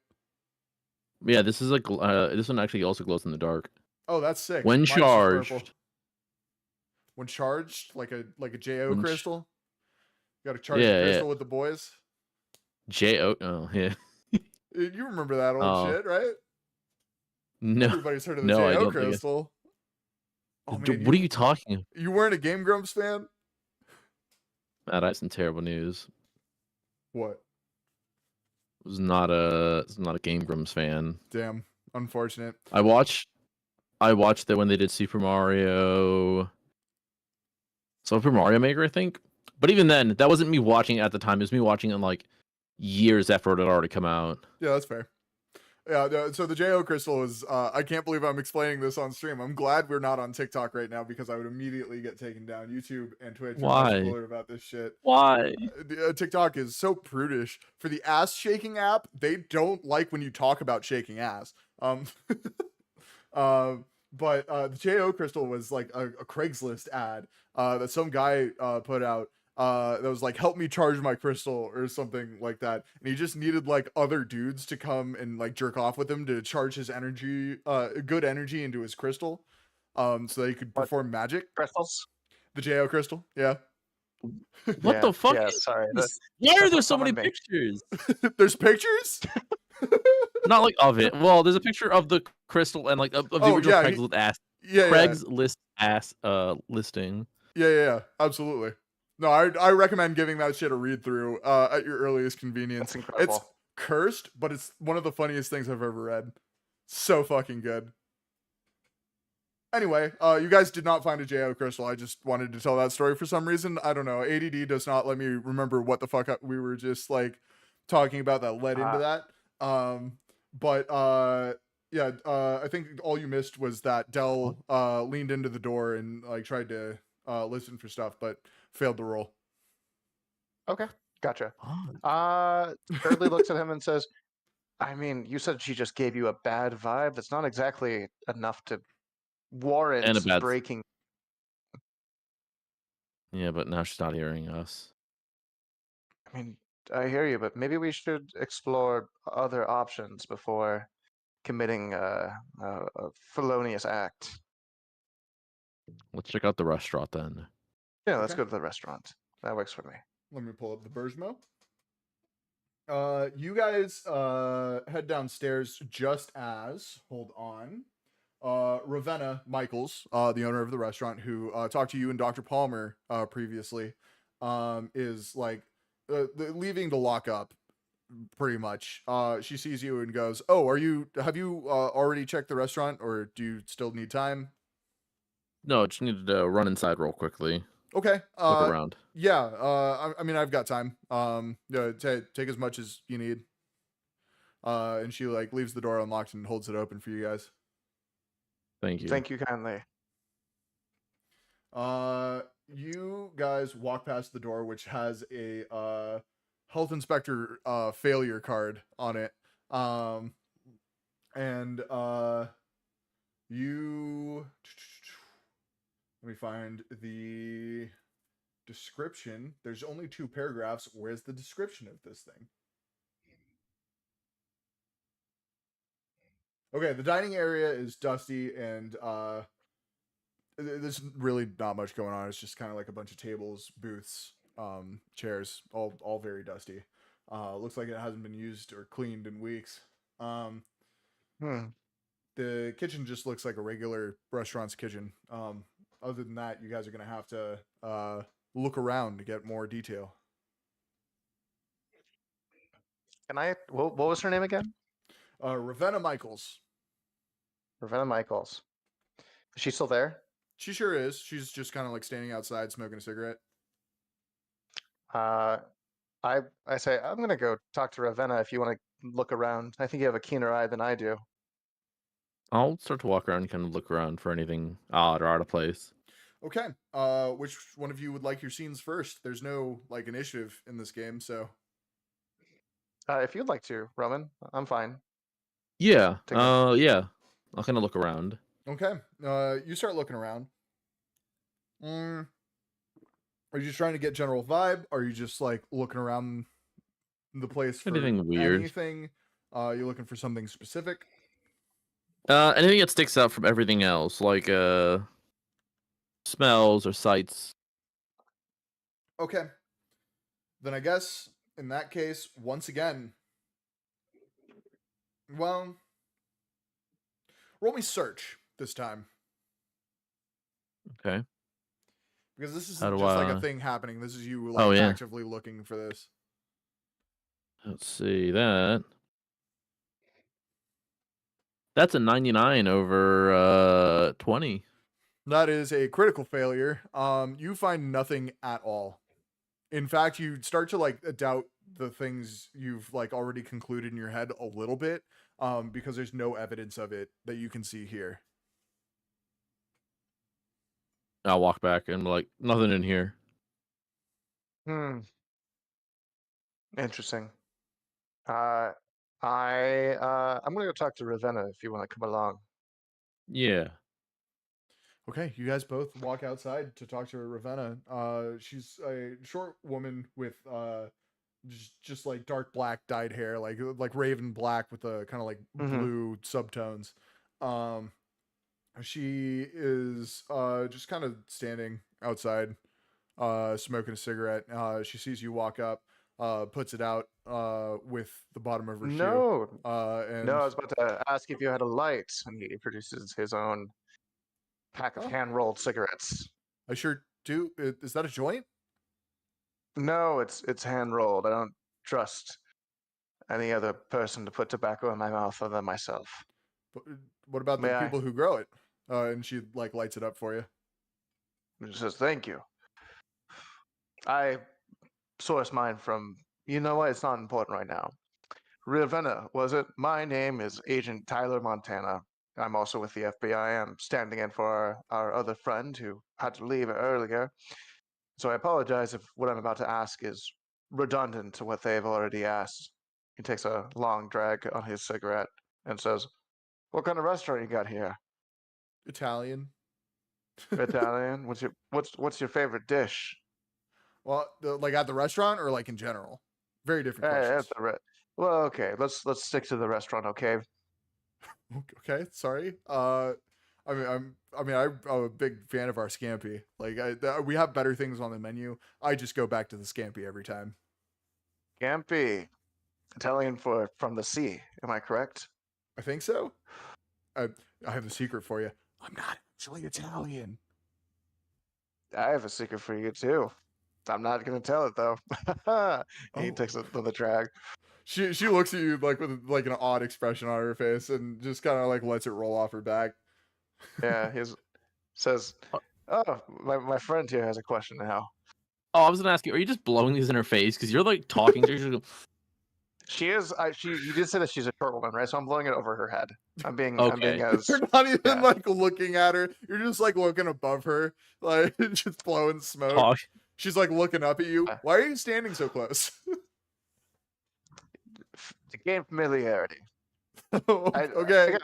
Yeah, this is like this one actually also glows in the dark.
Oh, that's sick.
When
Mine's just purple.
charged.
When charged, like a JO
When
crystal. You got to charge
Yeah,
a
yeah.
crystal with the boys.
JO. Oh, yeah.
You remember that old
Oh.
shit, right?
No.
Everybody's heard of the
No, I
JO
don't think
crystal. Oh, man,
What are you talking about?
You weren't a Game Grumps fan?
Matt, I have some terrible news.
What?
Was not a Game Grumps fan.
Damn. Unfortunate.
I watched that when they did Super Mario Maker, I think. But even then, that wasn't me watching it at the time. It was me watching it like years after it had already come out.
Yeah, that's fair. Yeah, so the JO crystal is, I can't believe I'm explaining this on stream. I'm glad we're not on TikTok right now because I would immediately get taken down. YouTube and Twitch
Why?
are much about this shit.
Why?
TikTok is so prudish. For the ass shaking app, they don't like when you talk about shaking ass. But the JO crystal was like a Craigslist ad that some guy put out. That was like, help me charge my crystal or something like that, and he just needed like other dudes to come and like jerk off with him to charge his energy, good energy into his crystal, so that he could perform magic.
Crystals?
The JO crystal, yeah.
What the fuck?
Yeah, sorry.
Why are there
what
so many
someone made.
pictures?
There's pictures?
Not like of it. Well, there's a picture of the crystal and like of the original Craigslist ass.
Yeah,
Craigslist ass listing.
Yeah, absolutely. No, I recommend giving that shit a read through at your earliest convenience.
That's incredible.
It's cursed, but it's one of the funniest things I've ever read. So fucking good. Anyway, you guys did not find a JO crystal. I just wanted to tell that story for some reason. I don't know. ADD does not let me remember what the fuck we were just like talking about that led into that. Yeah, I think all you missed was that Dell leaned into the door and like tried to listen for stuff, but failed to roll.
Okay, gotcha.
Oh.
Thirdly looks at him and says, I mean, you said she just gave you a bad vibe. That's not exactly enough to warrant
And a bad.
breaking.
Yeah, but now she's not hearing us.
I mean, I hear you, but maybe we should explore other options before committing a felonious act.
Let's check out the restaurant then.
Yeah, let's
Okay.
go to the restaurant. That works for me.
Let me pull up the Bergamo. You guys head downstairs just as, hold on, Ravenna Michaels, the owner of the restaurant who talked to you and Dr. Palmer previously, is like leaving to lock up pretty much. She sees you and goes, "Oh, have you already checked the restaurant or do you still need time?"
No, just needed to run inside real quickly.
Okay.
Look around.
Yeah. I mean, I've got time. Yeah, take as much as you need. And she like leaves the door unlocked and holds it open for you guys.
Thank you.
Thank you kindly.
You guys walk past the door, which has a health inspector failure card on it. And you let me find the description. There's only 2 paragraphs. Where's the description of this thing? Okay, the dining area is dusty and there's really not much going on. It's just kind of like a bunch of tables, booths, chairs, all very dusty. Looks like it hasn't been used or cleaned in weeks. The kitchen just looks like a regular restaurant's kitchen. Other than that, you guys are gonna have to look around to get more detail.
Can I? What was her name again?
Ravenna Michaels.
Ravenna Michaels. Is she still there?
She sure is. She's just kind of like standing outside smoking a cigarette.
I say I'm gonna go talk to Ravenna if you want to look around. I think you have a keener eye than I do.
I'll start to walk around and kind of look around for anything odd or out of place.
Okay. Which one of you would like your scenes first? There's no like initiative in this game, so.
If you'd like to, Roman, I'm fine.
Yeah.
Take a-
Yeah. I'll kind of look around.
Okay. You start looking around. Are you just trying to get general vibe? Or are you just like looking around the place for
Anything weird?
anything? You looking for something specific?
Anything that sticks out from everything else, like smells or sights.
Okay. Then I guess in that case, once again, well, roll me search this time.
Okay.
Because this isn't
How do
just like a
I-
thing happening. This is you like
Oh, yeah.
actively looking for this.
Let's see that. That's a 99 over 20.
That is a critical failure. You find nothing at all. In fact, you start to like doubt the things you've like already concluded in your head a little bit, because there's no evidence of it that you can see here.
I'll walk back and be like, nothing in here.
Interesting. I'm gonna go talk to Ravenna if you want to come along.
Yeah.
Okay, you guys both walk outside to talk to Ravenna. She's a short woman with just like dark black dyed hair, like raven black with a kind of like blue subtones. She is just kind of standing outside, smoking a cigarette. She sees you walk up, puts it out with the bottom of her shoe.
No,
And
I was about to ask if you had a light, and he produces his own pack of hand-rolled cigarettes.
I sure do. Is that a joint?
No, it's hand-rolled. I don't trust any other person to put tobacco in my mouth other than myself.
But what about the
May I?
people who grow it? and she like lights it up for you.
It says, "Thank you. I source mine from. You know what? It's not important right now. Ravenna, was it? My name is Agent Tyler Montana. I'm also with the FBI. I'm standing in for our other friend who had to leave earlier. So I apologize if what I'm about to ask is redundant to what they've already asked." He takes a long drag on his cigarette and says, "What kind of restaurant you got here?
Italian.
Italian? What's your favorite dish?"
Well, like at the restaurant or like in general? Very different
At
questions.
the well, okay, let's stick to the restaurant, okay?
Okay, sorry. I'm a big fan of our scampi. Like, we have better things on the menu. I just go back to the scampi every time.
Scampi, Italian for from the sea. Am I correct?
I think so. I I have a secret for you. I'm not actually Italian.
I have a secret for you too. I'm not gonna tell it though. He
Oh,
takes the drag.
she looks at you like with like an odd expression on her face and just kind of like lets it roll off her back.
Yeah, he says,
Uh,
"Oh, my friend here has a question now."
Oh, I was gonna ask you, are you just blowing these in her face? Because you're like talking to her. She's like,
She is. You did say that she's a short woman, right? So I'm blowing it over her head. I'm being
okay.
as
You're not even
yeah.
like looking at her. You're just like looking above her, like just blowing smoke.
Talk.
She's like looking up at you.
Uh,
Why are you standing so close?
to gain familiarity.
Okay.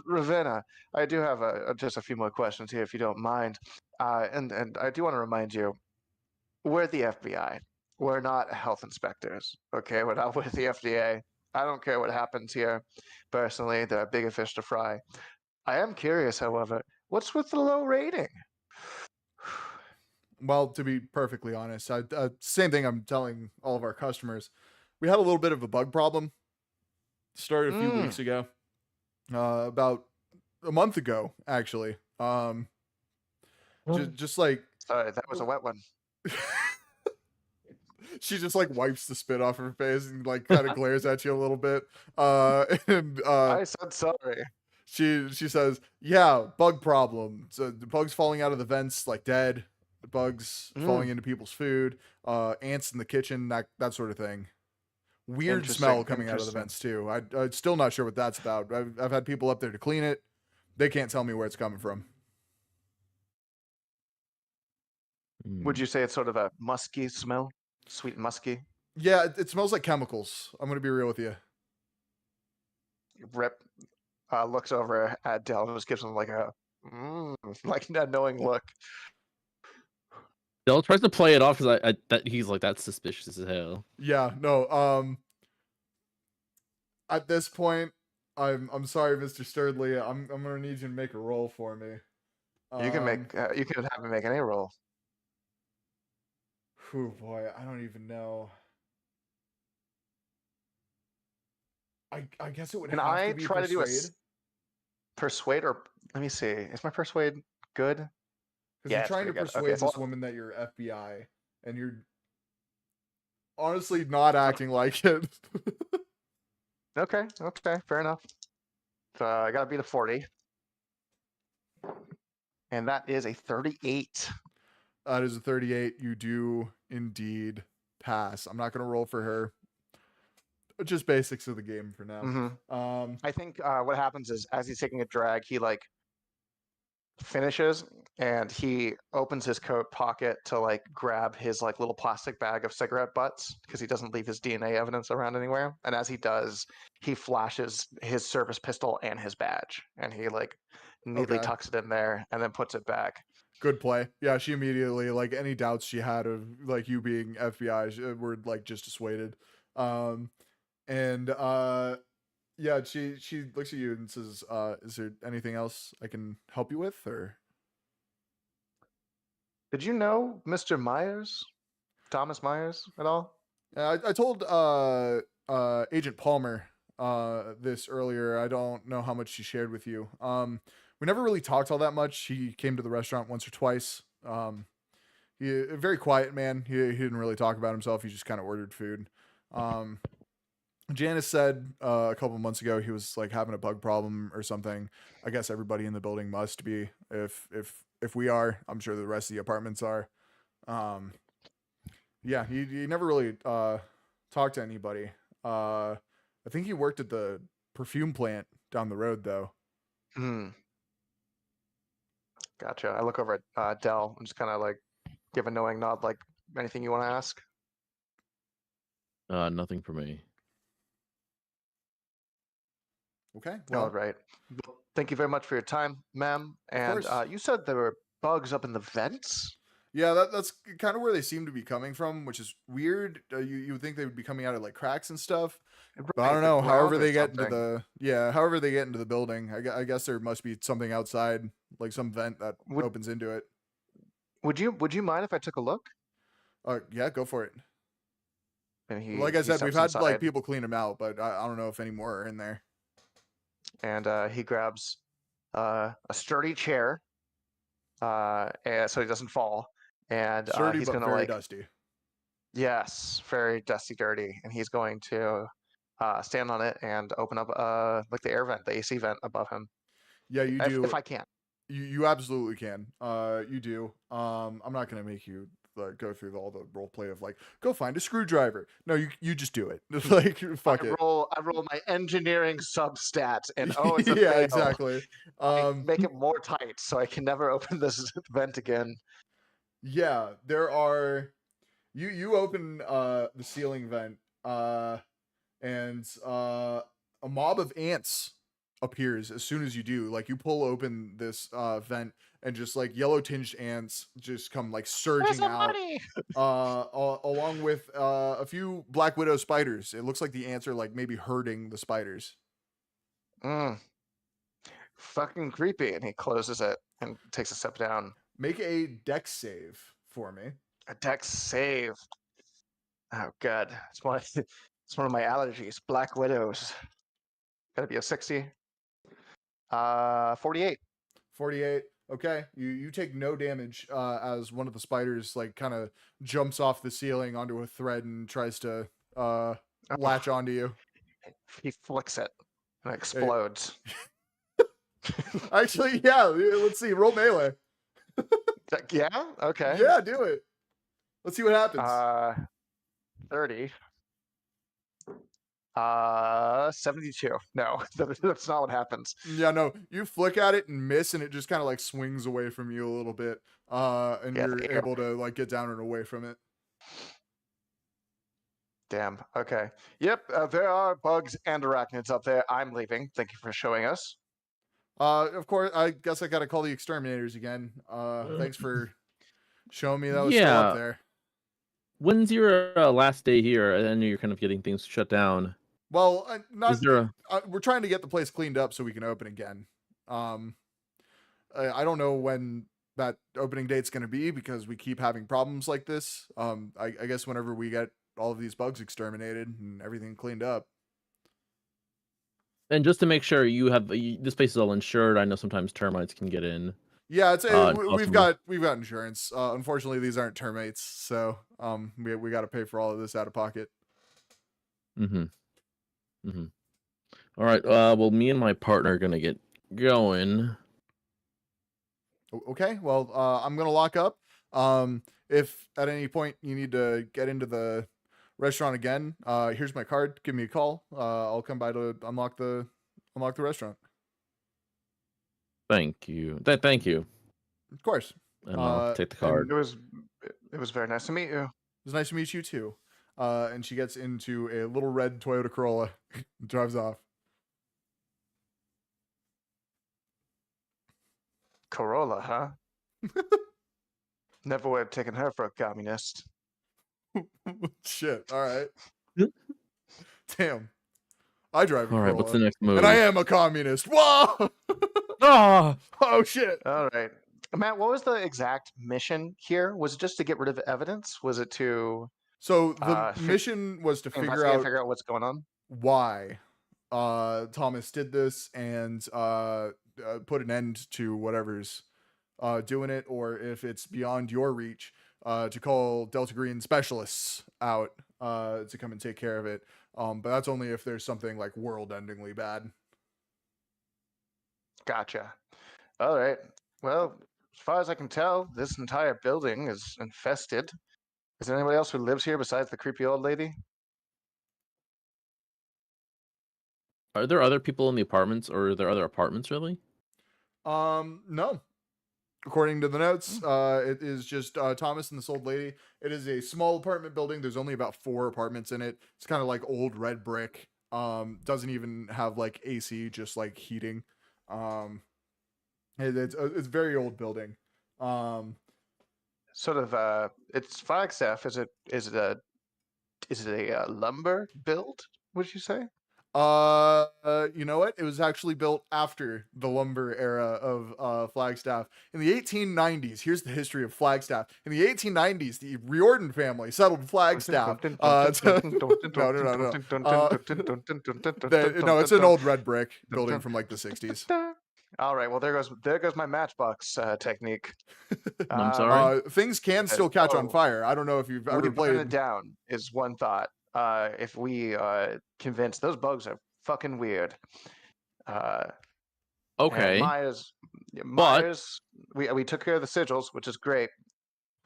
Ravenna, I do have just a few more questions here, if you don't mind. And I do want to remind you, we're the FBI. We're not health inspectors. Okay, we're not with the FDA. I don't care what happens here. Personally, there are bigger fish to fry. I am curious, however, what's with the low rating?
Well, to be perfectly honest, same thing I'm telling all of our customers. We had a little bit of a bug problem. Started a few
Mm,
weeks ago, about a month ago, actually. Just like
sorry, that was a wet one.
she just like wipes the spit off her face and like kind of glares at you a little bit. And
I said sorry.
she says, "Yeah, bug problem. So the bugs falling out of the vents like dead. The bugs falling
Mm,
into people's food. Ants in the kitchen. That sort of thing. Weird smell
interesting,
coming out of the
interesting.
vents too. I'm still not sure what that's about. I've had people up there to clean it. They can't tell me where it's coming from.
Would
Hmm.
you say it's sort of a musky smell? Sweet and musky?
Yeah, it smells like chemicals. I'm gonna be real with you.
Rip looks over at Dell and just gives him like like a knowing look.
Dell tries to play it off because that he's like, that's suspicious as hell.
Yeah, no. At this point, I'm sorry, Mr. Sturdley. I'm gonna need you to make a roll for me. Um,
You can have him make any roll.
Whew, boy, I don't even know. I guess it would
Can
have to
I
be
try to do a
persuade
persuade or let me see. Is my persuade good?
because you're
Yeah, it's
trying to
pretty good. Okay,
persuade
so
this woman that you're FBI, and you're honestly not acting like it.
okay, fair enough. So I gotta beat a 40. And that is a 38.
That is a 38. You do indeed pass. I'm not gonna roll for her. Just basics of the game for now.
Hmm. I think what happens is as he's taking a drag, he like finishes and he opens his coat pocket to like grab his like little plastic bag of cigarette butts because he doesn't leave his DNA evidence around anywhere. And as he does, he flashes his service pistol and his badge, and he like neatly
Okay.
tucks it in there and then puts it back.
Good play. Yeah, she immediately like any doubts she had of like you being FBI were like just dissuaded. Um and yeah, she looks at you and says, is there anything else I can help you with or
Did you know Mr. Myers, Thomas Myers, at all?
I told Agent Palmer this earlier. I don't know how much she shared with you. We never really talked all that much. He came to the restaurant once or twice. He a very quiet man. He didn't really talk about himself. He just kind of ordered food. Um Janice said a couple months ago he was like having a bug problem or something. I guess everybody in the building must be. If we are, I'm sure the rest of the apartments are. Um, yeah, he never really talked to anybody. I think he worked at the perfume plant down the road though.
Hmm. Gotcha. I look over at Dell and just kind of like give a knowing nod, like anything you want to ask.
Nothing for me.
Okay,
All
well,
right. Well, thank you very much for your time, ma'am.
of
And
course.
you said there were bugs up in the vents?
Yeah, that's kind of where they seem to be coming from, which is weird. You would think they would be coming out of like cracks and stuff, but I
Right,
don't
the
know. However
ground or
they get into
something.
however they get into the building, I guess there must be something outside, like some vent that
Would
opens into it.
would you mind if I took a look?
Yeah, go for it.
And
Like I
he
said, we've
steps
had like
inside
people clean them out, but I don't know if any more are in there.
and he grabs a sturdy chair, so he doesn't fall. And
Sturdy
he's
but
gonna
very
like,
dusty.
yes, very dusty, dirty, and he's going to stand on it and open up like the air vent, the AC vent above him,
Yeah, you
if
do.
I can.
You absolutely can. You do. I'm not gonna make you like go through all the role play of like go find a screwdriver. No, you just do it. Like fuck it.
I roll my engineering substat, and oh, it's a
Yeah,
fail.
exactly.
I
Um,
make it more tight so I can never open this vent again.
yeah, there are. You open the ceiling vent and a mob of ants appears as soon as you do. Like you pull open this vent and just like yellow tinged ants just come like
There's
surging
a
out
money.
along with a few black widow spiders. It looks like the ants are like maybe herding the spiders.
Mm, fucking creepy. And he closes it and takes a step down.
Make a dex save for me.
A dex save. Oh god, it's one of my allergies. Black widows. Gotta be a 60. 48.
48. Okay, you take no damage as one of the spiders like kind of jumps off the ceiling onto a thread and tries to
Oh,
latch onto you.
he flicks it and it
Hey,
explodes.
actually, yeah. Let's see. Roll melee.
Yeah. Okay.
Yeah, do it. Let's see what happens.
30. 72. No, that's not what happens.
Yeah, no. You flick at it and miss, and it just kind of like swings away from you a little bit. And
Yeah,
you're able to like get down and away from it.
damn. Okay. Yep. There are bugs and arachnids up there. I'm leaving. Thank you for showing us.
Of course, I guess I gotta call the exterminators again. Thanks for showing me that was still up
Yeah.
there.
When's your last day here? I know you're kind of getting things shut down.
Well,
Is there a
we're trying to get the place cleaned up so we can open again. Um, I don't know when that opening date's going to be because we keep having problems like this. I guess whenever we get all of these bugs exterminated and everything cleaned up.
and just to make sure this place is all insured. I know sometimes termites can get in.
Yeah, it's
And
we've
possibly.
got insurance. Unfortunately, these aren't termites, so we got to pay for all of this out of pocket.
Mm-hmm. Mm-hmm. All right. Well, me and my partner are gonna get going.
Okay, well, I'm gonna lock up. If at any point you need to get into the restaurant again, here's my card. Give me a call. I'll come by to unlock the restaurant.
Thank you. Thank you.
Of course.
And I'll take the
And
card.
It was very nice to meet you.
it was nice to meet you too. And she gets into a little red Toyota Corolla and drives off.
Corolla, huh? Never would have taken her for a communist.
Shit. All right. Damn. I drive a
All right.
Corolla.
What's the next move?
And I am a communist. Whoa!
Ah!
Oh shit.
All right. Matt, what was the exact mission here? Was it just to get rid of evidence? Was it to
So the mission was to figure out
what's going on?
why Thomas did this and put an end to whatever's doing it, or if it's beyond your reach, to call Delta Green specialists out to come and take care of it. But that's only if there's something like world-endingly bad.
Gotcha. All right. Well, as far as I can tell, this entire building is infested. Is there anybody else who lives here besides the creepy old lady?
Are there other people in the apartments, or are there other apartments really?
No. According to the notes, it is just Thomas and this old lady. It is a small apartment building. There's only about 4 apartments in it. It's kind of like old red brick. Doesn't even have like AC, just like heating. It's a very old building.
Sort of. It's Flagstaff. Is it a lumber build? Would you say?
You know what? It was actually built after the lumber era of Flagstaff in the 1890s. Here's the history of Flagstaff. In the 1890s, the Riordan family settled Flagstaff. No, it's an old red brick building from like the 60s.
All right. Well, there goes my matchbox technique.
I'm sorry.
Things can still catch on fire. I don't know if you've ever
We burn it
played.
down is one thought. If we convince those bugs are fucking weird.
Okay.
Myers, we took care of the sigils, which is great.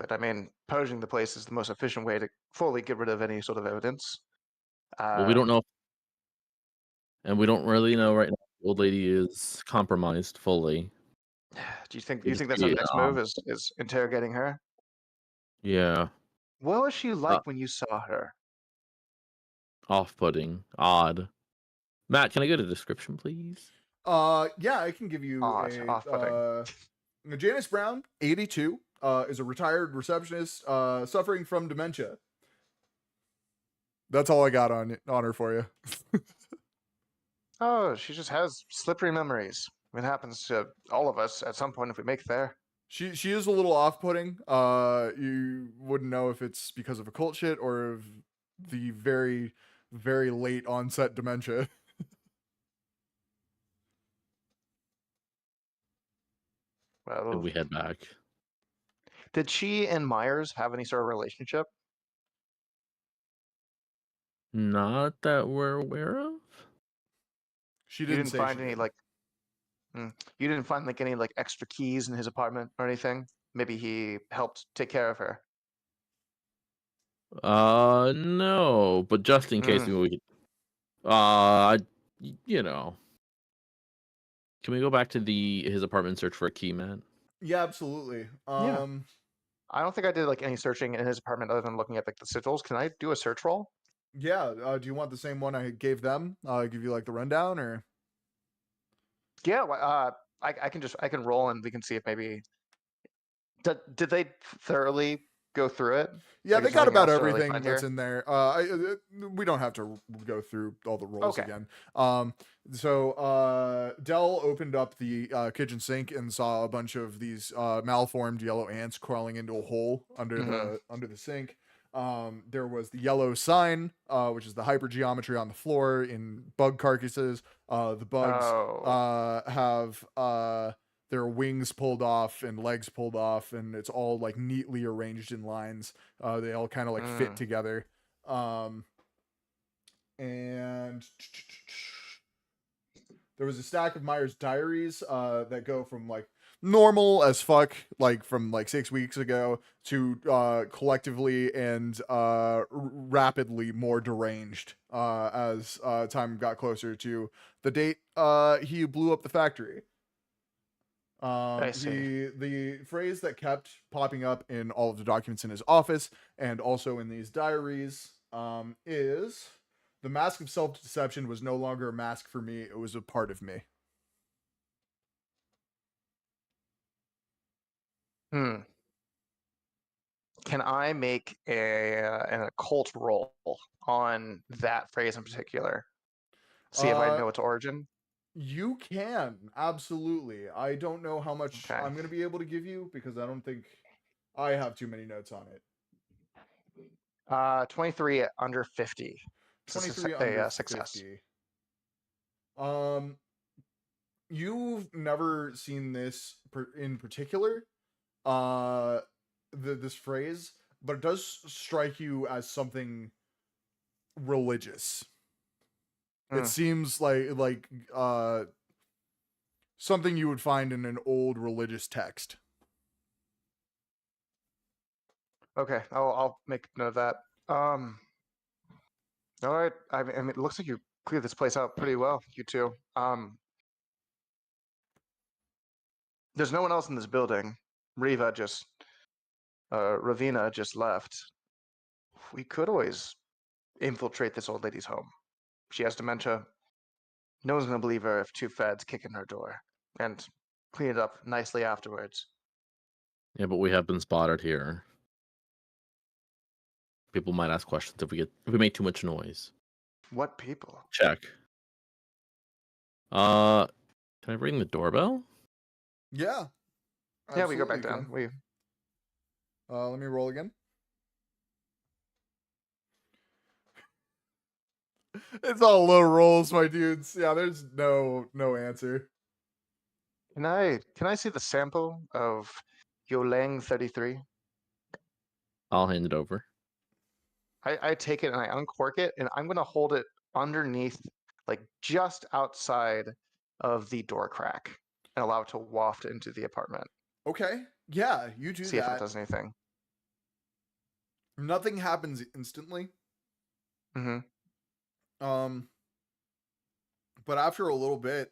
But I mean, purging the place is the most efficient way to fully get rid of any sort of evidence.
Well, we don't know, and we don't really know right now. The old lady is compromised fully.
Do you think that's our next move is interrogating her?
Yeah.
What was she like when you saw her?
Off-putting, odd. Matt, can I get a description, please?
Yeah, I can give you
Off-putting.
Janice Brown, 82, is a retired receptionist, suffering from dementia. That's all I got on her for you.
Oh, she just has slippery memories. It happens to all of us at some point if we make it there.
She is a little off-putting. You wouldn't know if it's because of a cult shit or of the very, very late onset dementia.
Well,
We head back.
did she and Myers have any sort of relationship?
Not that we're aware of.
She
You
didn't
didn't
say
find
she
any
did.
like. You didn't find like any like extra keys in his apartment or anything? Maybe he helped take care of her.
No, but just in case we could, you know, can we go back to his apartment and search for a key, Matt?
Yeah, absolutely.
Yeah. I don't think I did like any searching in his apartment other than looking at like the sigils. Can I do a search roll?
Yeah. Do you want the same one I gave them? Give you like the rundown, or?
Yeah. I can roll and we can see if maybe did they thoroughly go through it?
Yeah,
Like,
they
is there
got
anything
about
else to really
everything
find
that's
here?
in there. We don't have to go through all the rolls
Okay.
again. So Dell opened up the kitchen sink and saw a bunch of these malformed yellow ants crawling into a hole under the sink. There was the yellow sign, which is the hypergeometry on the floor in bug carcasses. The bugs have their wings pulled off and legs pulled off, and it's all like neatly arranged in lines. They all kind of like fit together. And there was a stack of Myers diaries that go from like normal as fuck, like from like 6 weeks ago, to collectively and rapidly more deranged as time got closer to the date he blew up the factory.
I see.
The phrase that kept popping up in all of the documents in his office and also in these diaries is, "The mask of self-deception was no longer a mask for me, it was a part of me."
Can I make an occult roll on that phrase in particular? See if I know its origin?
You can, absolutely. I don't know how much
Okay.
I'm going to be able to give you because I don't think I have too many notes on it.
23 under 50.
23
a
under
success.
50. You've never seen this in particular, this phrase, but it does strike you as something religious.
Hmm.
It seems like something you would find in an old religious text.
Okay, I'll make note of that. All right. I mean, it looks like you cleared this place out pretty well, you two. There's no one else in this building. Ravina just left. We could always infiltrate this old lady's home. She has dementia. No one's gonna believe her if two feds kick in her door and clean it up nicely afterwards.
Yeah, but we have been spotted here. People might ask questions if we make too much noise.
What people?
Check. Can I ring the doorbell?
Yeah.
Yeah, we go
absolutely
back down.
can.
We
Let me roll again. It's all low rolls, my dudes. Yeah, there's no answer.
can I see the sample of Yoleng 33?
I'll hand it over.
I take it and I uncork it, and I'm gonna hold it underneath, like just outside of the door crack, and allow it to waft into the apartment.
Okay. Yeah, you do
See if it
that.
does anything.
Nothing happens instantly.
Mm-hmm.
But after a little bit,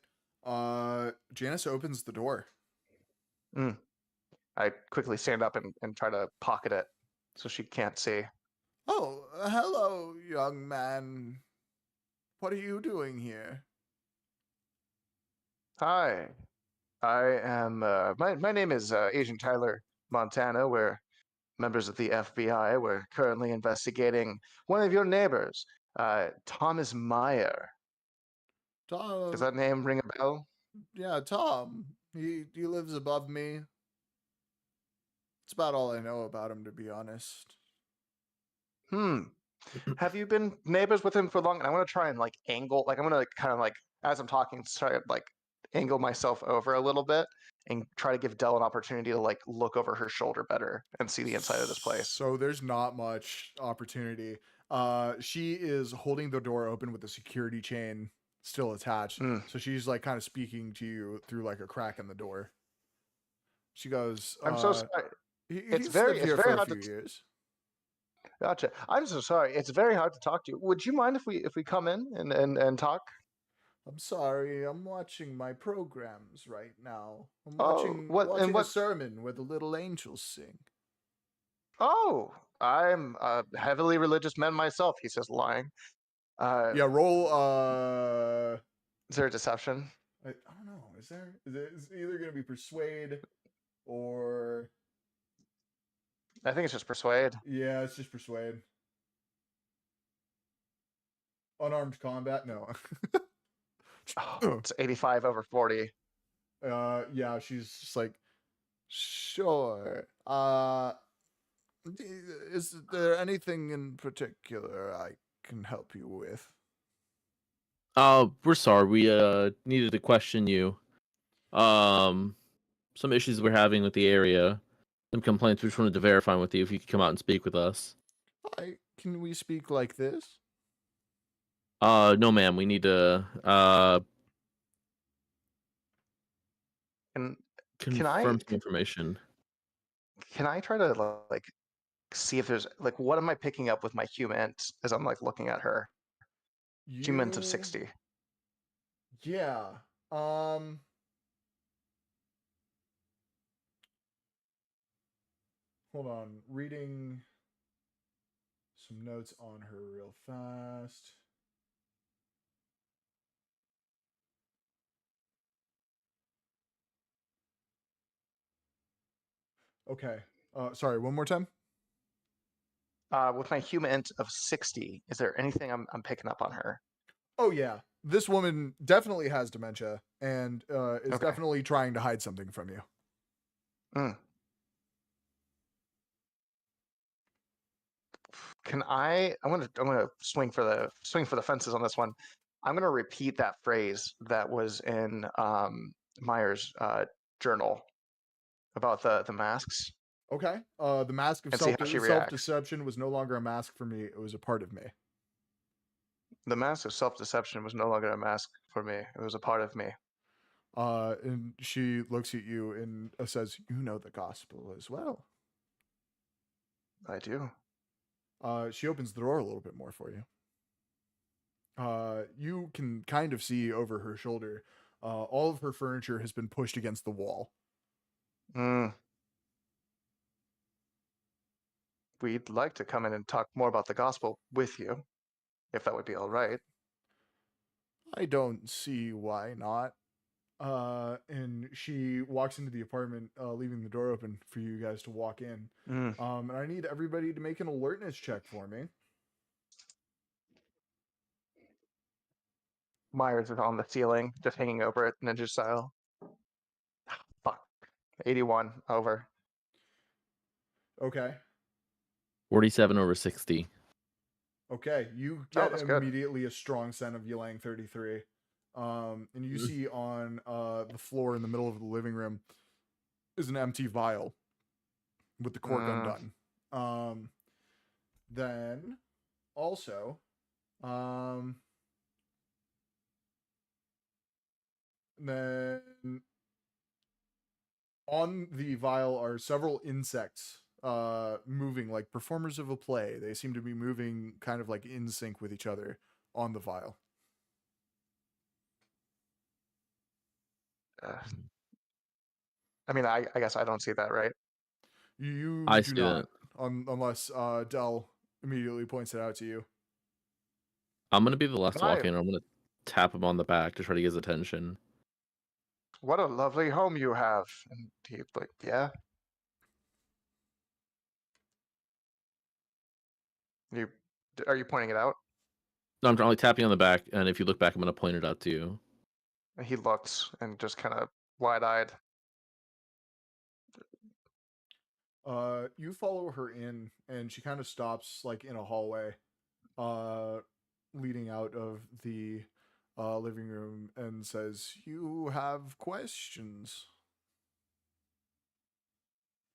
Janice opens the door.
I quickly stand up and try to pocket it so she can't see.
Oh, hello, young man. What are you doing here?
Hi, I am. My name is Agent Tyler Montana. We're members of the FBI. We're currently investigating one of your neighbors, Thomas Meyer. Does
Tom.
that name ring a bell?
Yeah, Tom. He lives above me. It's about all I know about him, to be honest.
Have you been neighbors with him for long? And I want to try and like angle, like I'm gonna kind of like as I'm talking, try to like angle myself over a little bit and try to give Dell an opportunity to like look over her shoulder better and see the inside of this place.
So there's not much opportunity. She is holding the door open with the security chain still attached. So she's like kind of speaking to you through like a crack in the door. She goes,
I'm so sorry.
He's lived here for a few years.
Gotcha. I'm so sorry. It's very hard to talk to you. Would you mind if we come in and talk?
I'm sorry, I'm watching my programs right now. I'm
Oh, what and
watching a
what?
sermon where the little angels sing.
Oh, I'm a heavily religious man myself. He says, lying.
Yeah, roll.
Is there a deception?
I don't know. Is there? Is it either gonna be persuade or?
I think it's just persuade.
Yeah, it's just persuade. Unarmed combat? No.
Oh, it's 85 over 40.
Yeah, she's just like, sure. Is there anything in particular I can help you with?
We're sorry. We needed to question you. Some issues we're having with the area. Some complaints we just wanted to verify with you if you could come out and speak with us.
Can we speak like this?
No ma'am, we need to
And
confirm some information.
can I try to like see if there's like what am I picking up with my humant as I'm like looking at her? Humant of 60.
Yeah. Hold on. Reading some notes on her real fast. Okay. Sorry, one more time.
With my humant of 60, is there anything I'm picking up on her?
Oh yeah. This woman definitely has dementia and is
Okay.
definitely trying to hide something from you.
Can I'm gonna swing for the fences on this one. I'm gonna repeat that phrase that was in Meyer's journal about the masks
Okay. The mask of
and see how she reacts.
self-deception was no longer a mask for me. It was a part of me.
The mask of self-deception was no longer a mask for me. It was a part of me.
And she looks at you and says, "You know the gospel as well."
I do.
She opens the door a little bit more for you. You can kind of see over her shoulder. All of her furniture has been pushed against the wall.
We'd like to come in and talk more about the gospel with you, if that would be all right.
I don't see why not. And she walks into the apartment, leaving the door open for you guys to walk in. And I need everybody to make an alertness check for me.
Myers is on the ceiling, just hanging over it, ninja style. Fuck. 81 over.
Okay.
47 over 60.
Okay. You
Oh,
get
that's good.
immediately a strong scent of Ylang 33. And you see on the floor in the middle of the living room is an empty vial with the cork undone. Then also, then on the vial are several insects moving like performers of a play. They seem to be moving kind of like in sync with each other on the vial.
I mean, I guess I don't see that, right?
You
I
do
see
not,
that.
unless Dell immediately points it out to you.
I'm gonna be the last to walk
Hi.
in. I'm gonna tap him on the back to try to get his attention.
What a lovely home you have. And he's like, yeah. Are you pointing it out?
No, I'm only tapping on the back, and if you look back, I'm gonna point it out to you.
He looks and just kind of wide-eyed.
You follow her in, and she kind of stops like in a hallway, leading out of the living room, and says, "You have questions."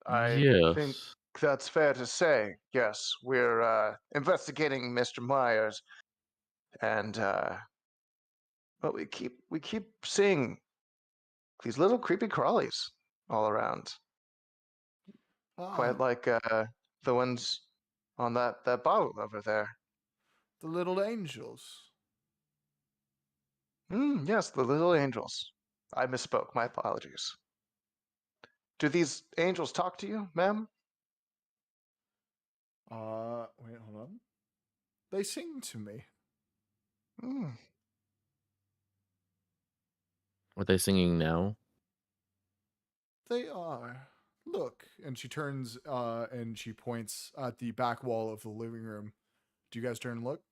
I think
Yes.
that's fair to say. Yes, we're investigating Mr. Myers, and but we keep seeing these little creepy crawlies all around, quite
Ah,
like the ones on that bottle over there.
the little angels.
Yes, the little angels. I misspoke. My apologies. Do these angels talk to you, ma'am?
Wait, hold on. They sing to me.
Hmm.
Are they singing now?
They are. Look, and she turns and she points at the back wall of the living room. Do you guys turn and look?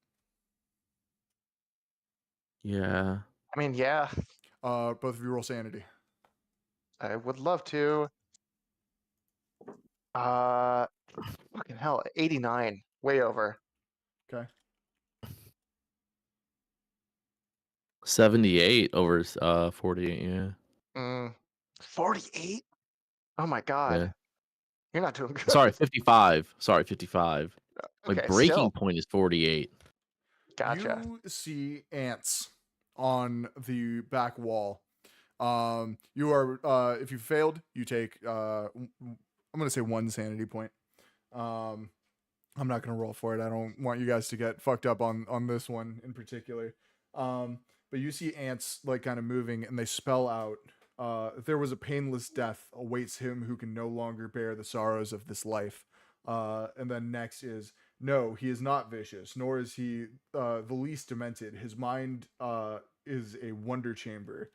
Yeah.
I mean, yeah,
Both of you roll sanity.
I would love to. Uh, Fucking hell, 89, way over.
Okay.
78 over 48. Yeah.
48? Oh my God,
Yeah.
you're not doing good.
Sorry, 55. Sorry, 55. My
Okay,
breaking
still,
point is 48.
gotcha.
You see ants on the back wall. You are if you failed, you take I'm gonna say 1 sanity point. I'm not gonna roll for it. I don't want you guys to get fucked up on this one in particular. But you see ants like kind of moving, and they spell out, "There was a painless death awaits him who can no longer bear the sorrows of this life." And then next is, "No, he is not vicious, nor is he the least demented. His mind is a wonder chamber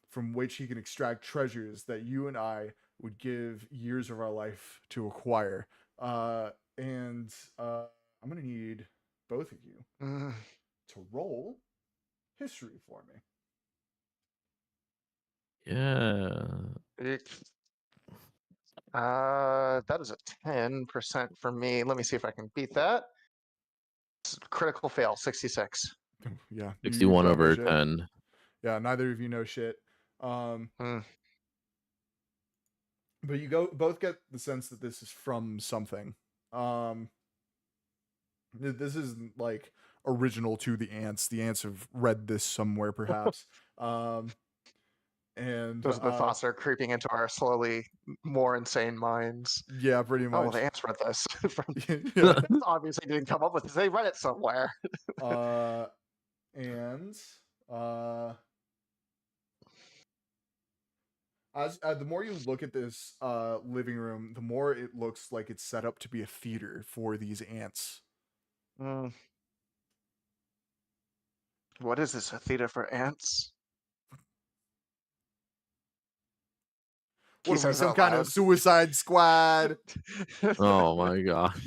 from which he can extract treasures that you and I would give years of our life to acquire." And I'm gonna need both of you
Mm,
to roll history for me.
Yeah.
that is a 10% for me. Let me see if I can beat that. Critical fail, 66.
Yeah, you
61
don't know
over
shit.
10.
Yeah, neither of you know shit.
Mm,
But you both get the sense that this is from something. This is like original to the ants. The ants have read this somewhere, perhaps. And
Those thoughts are creeping into our slowly more insane minds.
yeah, pretty
Oh, well,
much.
the ants read this.
Yeah.
Obviously didn't come up with this. They read it somewhere.
And as the more you look at this living room, the more it looks like it's set up to be a theater for these ants.
Mm. What is this? A theater for ants? He
What are we,
says
some
out
kind of
loud.
Suicide Squad?
Oh my god.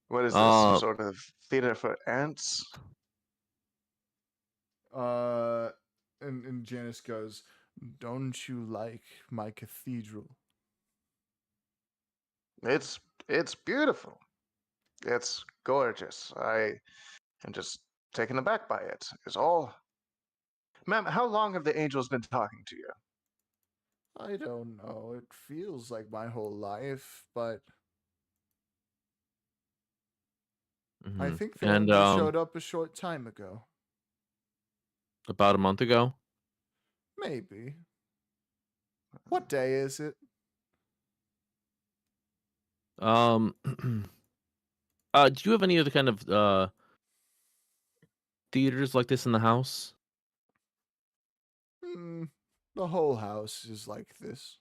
What is this? Some sort of theater for ants?
And Janice goes, "Don't you like my cathedral?"
It's beautiful. It's gorgeous. I am just taken aback by it. Is all. Ma'am, how long have the angels been talking to you?
I don't know. It feels like my whole life, but I
Mhm.
think they
And
only showed up a short time ago.
about a month ago.
Maybe. What day is it?
Do you have any other kind of theaters like this in the house?
The whole house is like this.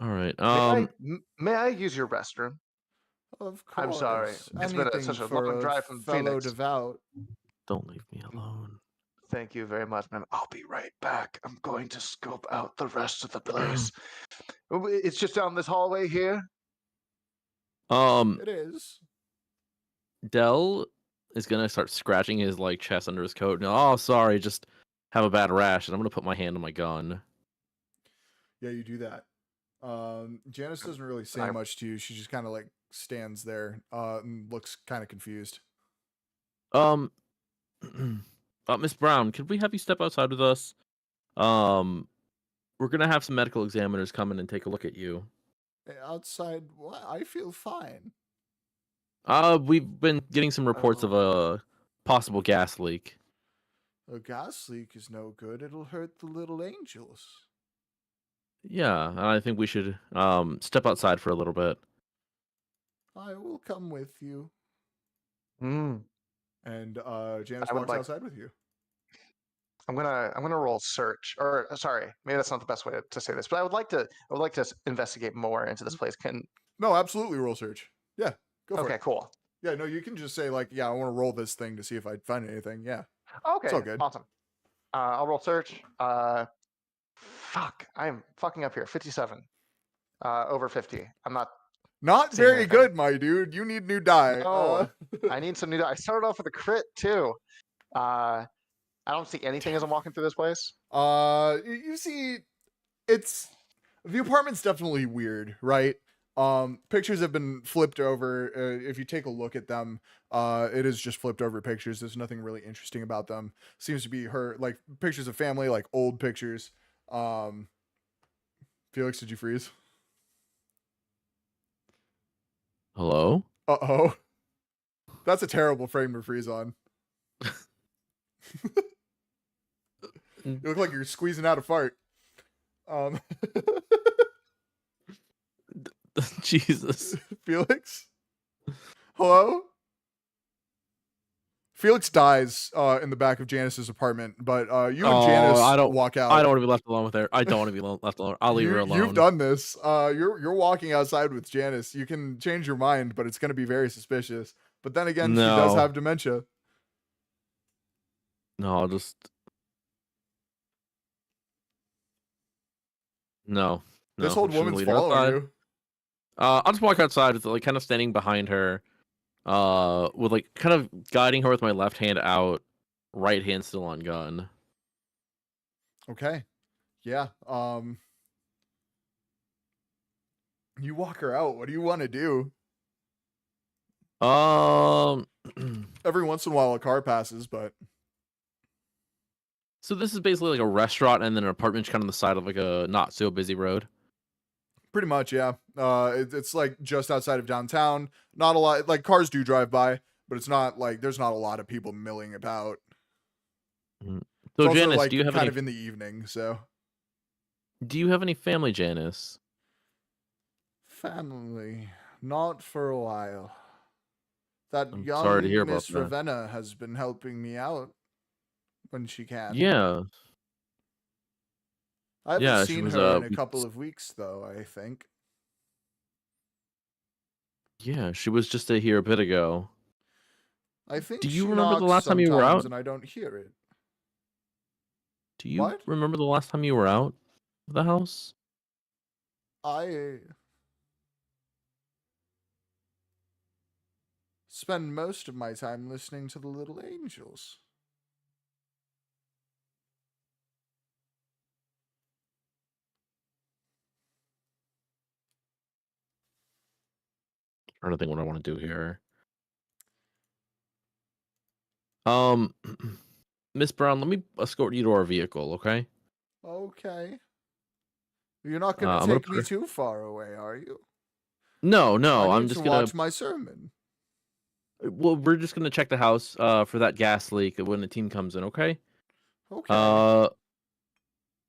All right.
May I use your restroom?
Of course.
I'm sorry. It's been
Anything
such a
for
long
a
drive from
fellow
Phoenix.
devout.
Don't leave me alone.
Thank you very much, ma'am. I'll be right back. I'm going to scope out the rest of the place. It's just down this hallway here.
It is.
Dell is gonna start scratching his like chest under his coat. And, oh, sorry, just have a bad rash, and I'm gonna put my hand on my gun.
Yeah, you do that. Janice doesn't really say much to you. She just kind of like stands there and looks kind of confused.
Miss Brown, could we have you step outside with us? We're gonna have some medical examiners come in and take a look at you.
Outside, what? I feel fine.
We've been getting some reports of a possible gas leak.
A gas leak is no good. It'll hurt the little angels.
Yeah, and I think we should step outside for a little bit.
I will come with you.
Mm.
And Janice walks outside with you.
I'm gonna roll search, or sorry, maybe that's not the best way to say this, but I would like to investigate more into this place.
No, absolutely roll search. Yeah, go for it.
Okay, cool.
Yeah, no, you can just say like, yeah, I want to roll this thing to see if I find anything. Yeah.
Okay,
it's all good.
Awesome. I'll roll search. Fuck, I'm fucking up here. 57. Over 50. I'm not
very
anything.
good, my dude. You need new die.
No, I need some new die. I started off with a crit too. I don't see anything as I'm walking through this place.
You see, the apartment's definitely weird, right? Pictures have been flipped over. If you take a look at them, it is just flipped over pictures. There's nothing really interesting about them. Seems to be her like pictures of family, like old pictures. Felix, did you freeze?
Hello?
Uh-oh. That's a terrible frame to freeze on. You look like you're squeezing out a fart.
Jesus.
Felix? Hello? Felix dies in the back of Janice's apartment, but you and Janice walk out.
I don't want to be left alone with her. I don't want to be left alone. I'll leave her alone.
You've done this. You're walking outside with Janice. You can change your mind, but it's going to be very suspicious. But then again, she does have dementia.
No, I'll just... No.
This old woman's following you.
I'll just walk outside with like kind of standing behind her, with like kind of guiding her with my left hand out, right hand still on gun.
Okay. Yeah. You walk her out. What do you want to do? Every once in a while a car passes, but
so this is basically like a restaurant and then an apartment kind of on the side of like a not so busy road.
Pretty much, yeah. It's like just outside of downtown. Not a lot, like cars do drive by, but it's not like there's not a lot of people milling about.
Mm.
It's
So
also
Janice,
like
do you have
kind
any?
of in the evening, so
Do you have any family, Janice?
family, not for a while. That
I'm sorry to hear
young
about
Miss
that.
Ravenna has been helping me out when she can.
Yeah,
I haven't
yeah. She
seen
was
her in a couple of weeks, though, I think.
yeah, she was just here a bit ago.
I think
Do you
she
remember the
knocks
last time you were
sometimes
out?
and I don't hear it.
Do you
What?
remember the last time you were out of the house?
I spend most of my time listening to the little angels.
Trying to think what I want to do here. Um, Miss Brown, let me escort you to our vehicle, okay?
Okay. You're not going to
I'm gonna
take
put
me
her.
too far away, are you?
No,
I
no, I'm
need to
just gonna.
watch my sermon.
Well, we're just gonna check the house for that gas leak when the team comes in, okay?
Okay.
Uh,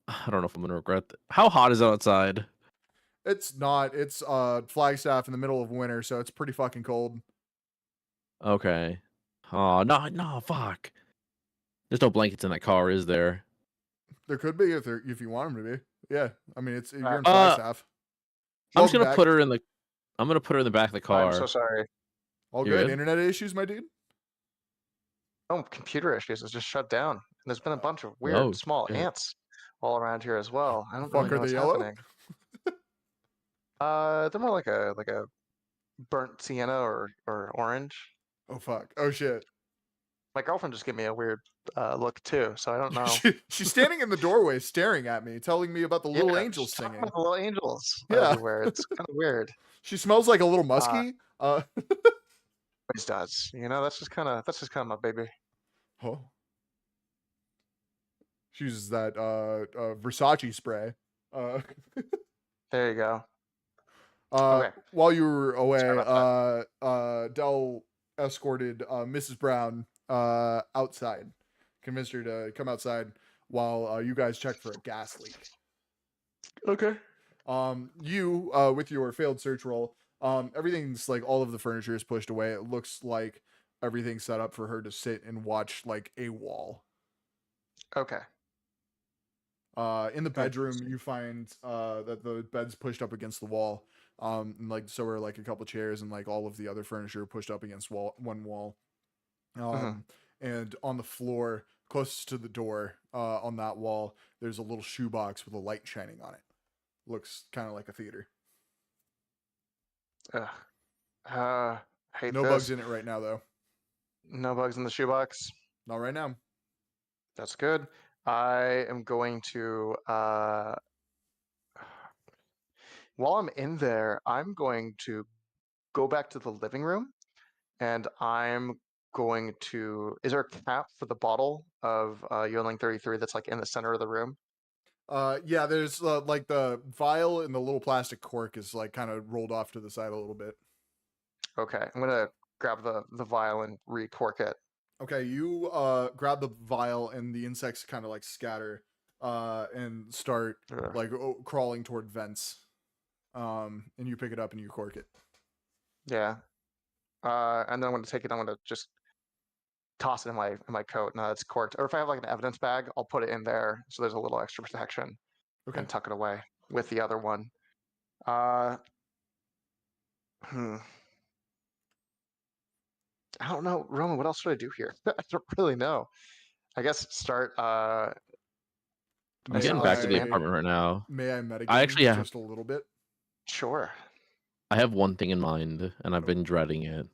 I don't know if I'm gonna regret that. How hot is it outside?
It's not. It's Flagstaff in the middle of winter, so it's pretty fucking cold.
Okay. Oh no, no, fuck. There's no blankets in that car, is there?
There could be if you want them to be. Yeah. I mean, it's you're in
Uh,
Flagstaff.
I'm just
Welcome
gonna
back.
put her in the. I'm gonna put her in the back of the
I'm so
car.
sorry.
All
You're
good.
good?
Internet issues, my dude?
Oh, computer issues. It's just shut down. And there's been a bunch of weird
Oh
small
shit.
ants all around here as well. I don't
Fuck,
really
are
know
they
what's
yellow?
happening. They're more like a burnt sienna or orange.
Oh fuck. Oh shit.
My girlfriend just gave me a weird look too, so I don't know.
She's standing in the doorway staring at me, telling me about the
Yeah,
little angels
she's talking
singing.
about the little angels
Yeah.
everywhere. It's kind of weird.
She smells like a little
Uh,
musky.
always does. You know, that's just kind of my baby.
Oh. She uses that Versace spray. Uh
There you go. Okay,
while you were
sorry
away,
about that.
Dell escorted Mrs. Brown outside, convinced her to come outside while you guys check for a gas leak.
Okay.
You with your failed search roll, everything's like all of the furniture is pushed away. It looks like everything's set up for her to sit and watch like a wall.
Okay.
In the bedroom,
Interesting.
you find that the bed's pushed up against the wall. And like so are like a couple chairs and like all of the other furniture pushed up against one wall.
Mhm.
And on the floor, closest to the door, on that wall, there's a little shoebox with a light shining on it. Looks kind of like a theater.
Ugh. Hate
No
this.
bugs in it right now, though.
No bugs in the shoebox.
Not right now.
That's good. I am going to while I'm in there, I'm going to go back to the living room and I'm going to. Is there a cap for the bottle of Yodeling 33 that's like in the center of the room?
Yeah, there's like the vial and the little plastic cork is like kind of rolled off to the side a little bit.
Okay, I'm gonna grab the vial and recork it.
Okay, you grab the vial and the insects kind of like scatter and start
Ugh.
like crawling toward vents. And you pick it up and you cork it.
Yeah. And then I'm gonna take it. I'm gonna just toss it in my coat. Now it's corked. Or if I have like an evidence bag, I'll put it in there so there's a little extra protection
Okay.
and tuck it away with the other one. Uh, hmm. I don't know, Roman. What else should I do here? I don't really know. I guess start.
I'm
May
getting back to the
I
apartment right now.
may I metagame
I actually have.
just a little bit?
Sure.
I have one thing in mind, and I've been dreading it.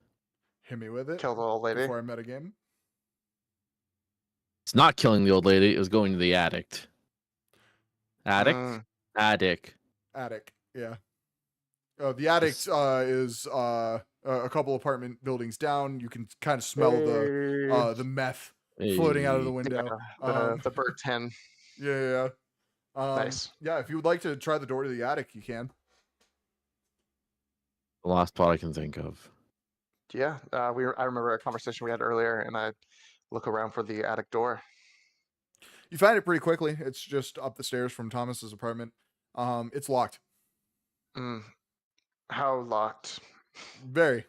Hit me with it
Kill the old lady.
before I metagame.
It's not killing the old lady. It was going to the addict. Addict?
Mm,
Addict.
Attic, yeah. The attic is a couple apartment buildings down. You can kind of smell the meth floating out of the
Hey.
window.
yeah, the bird 10.
Yeah.
Nice.
Yeah, if you would like to try the door to the attic, you can.
The last plot I can think of.
Yeah, I remember a conversation we had earlier, and I look around for the attic door.
You find it pretty quickly. It's just up the stairs from Thomas's apartment. It's locked.
Mm, how locked?
Very.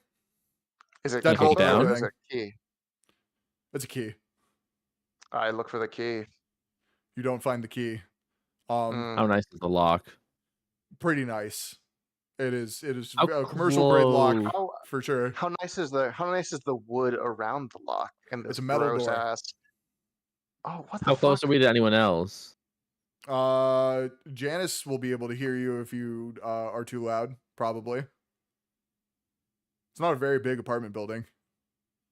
Is it
Can you kick it
combo
down?
or is it key?
It's a key.
I look for the key.
You don't find the key.
How nice is the lock?
Pretty nice. It is
How
a commercial grade lock
close?
How
for sure.
how nice is the wood around the lock and
It's
this
a metal
gross
door.
ass? Oh, what the
How close
fuck?
are we to anyone else?
Janice will be able to hear you if you are too loud, probably. It's not a very big apartment building.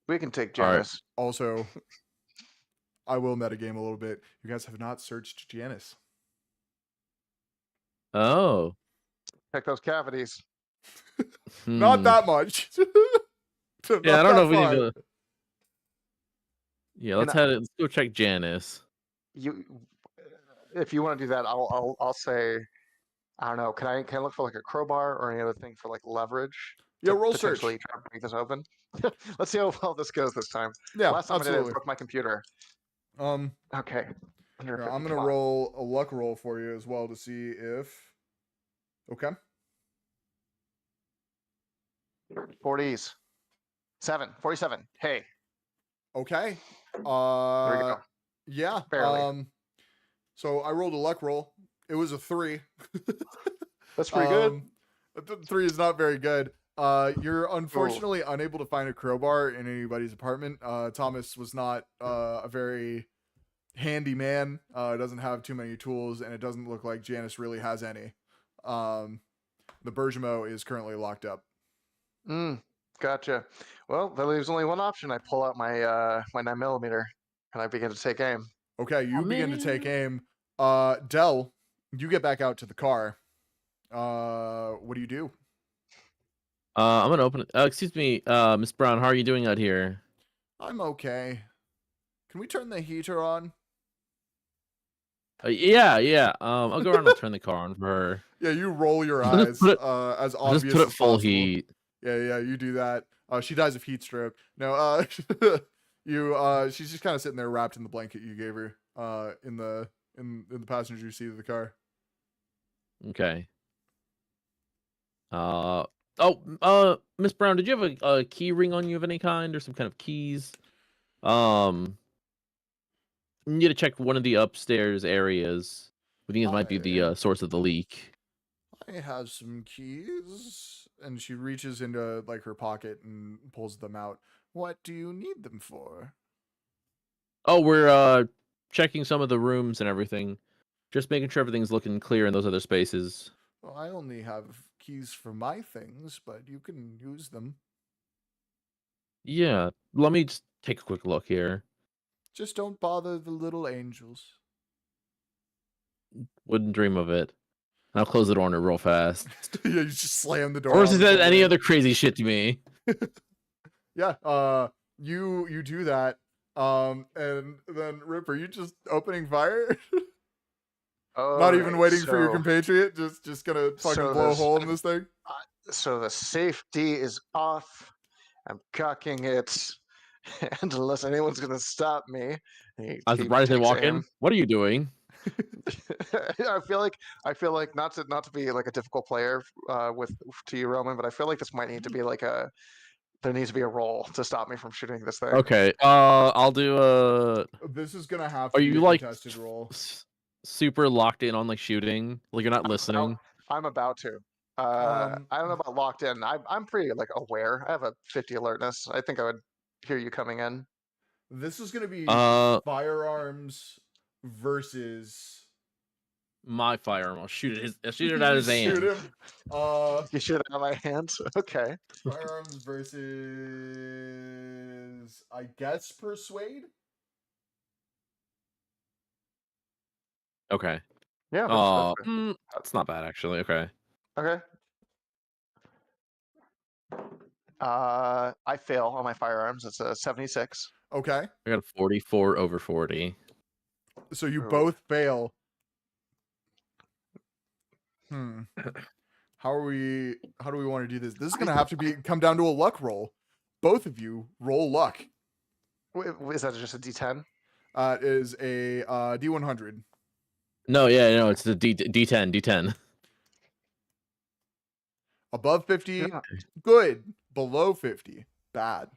We can take
All right.
Janice.
Also, I will metagame a little bit. You guys have not searched Janice.
Oh.
Check those cavities.
Not
Hmm.
that much.
Yeah, I don't know if we need
far.
to. Yeah, let's go check Janice.
If you want to do that, I'll say, I don't know. Can I look for like a crowbar or any other thing for like leverage?
Yeah,
to
roll search.
potentially try to break this open. Let's see how well this goes this time.
Yeah,
Last time I did
absolutely.
it broke my computer. Okay. Under
Here, I'm
50
gonna
watt.
roll a luck roll for you as well to see if. Okay.
40s. 47. Hey,
Okay.
there we go.
Yeah.
Barely.
So I rolled a luck roll. It was a 3.
That's pretty good.
3 is not very good. You're unfortunately unable to find a crowbar in anybody's apartment. Thomas was not a very handy man. Doesn't have too many tools, and it doesn't look like Janice really has any. The Bergamo is currently locked up.
Gotcha. Well, that leaves only one option. I pull out my my 9mm and I begin to take aim.
Okay, you begin to take aim. Dell, you get back out to the car. What do you do?
I'm gonna open it. Excuse me, Miss Brown. How are you doing out here?
I'm okay. Can we turn the heater on?
Yeah. I'll go around and turn the car on for her.
Yeah, you roll your
I'll
eyes
just put it-
as
I'll
obvious
just put it
as
full
possible.
heat.
Yeah, you do that. She dies of heat stroke. No, she's just kind of sitting there wrapped in the blanket you gave her in the passenger seat of the car.
Okay. Miss Brown, did you have a key ring on you of any kind or some kind of keys? You need to check one of the upstairs areas. We think it might be the source of the leak.
I have some keys, and she reaches into like her pocket and pulls them out. What do you need them for?
Oh, we're checking some of the rooms and everything. Just making sure everything's looking clear in those other spaces.
Well, I only have keys for my things, but you can use them.
Yeah, let me just take a quick look here.
Just don't bother the little angels.
Wouldn't dream of it. I'll close the door on her real fast.
Yeah, you just slam the door.
Or
on
is
the
that any
way.
other crazy shit to me?
Yeah, you do that. And then Ripper, you just opening fire? Not even waiting for your compatriot, just gonna fucking blow a hole in this thing.
So the safety is off. I'm cocking it, and unless anyone's gonna stop me,
I'm surprised they walk in. What are you doing?
I feel like not to be like a difficult player to you, Roman, but I feel like this might need to be like there needs to be a roll to stop me from shooting this thing.
Okay, I'll do
This is gonna have
Are
to
you
be a
like
contested roll.
super locked in on like shooting? Like you're not listening?
I'm about to. I don't know about locked in. I'm pretty like aware. I have a 50 alertness. I think I would hear you coming in.
This is gonna be firearms versus
my firearm. I'll shoot it. I'll shoot it out of his hand.
Shoot him.
You shoot it out of my hands. Okay.
Firearms versus, I guess, persuade.
Okay.
Yeah.
That's not bad actually. Okay.
Okay. I fail on my firearms. It's a 76.
Okay.
I got a 44 over 40.
So you both fail. How do we want to do this? This is gonna have to come down to a luck roll. both of you roll luck.
Is that just a D10?
It is a D100.
No, yeah, no, it's the D10.
Above 50,
Yeah.
good. Below 50, bad.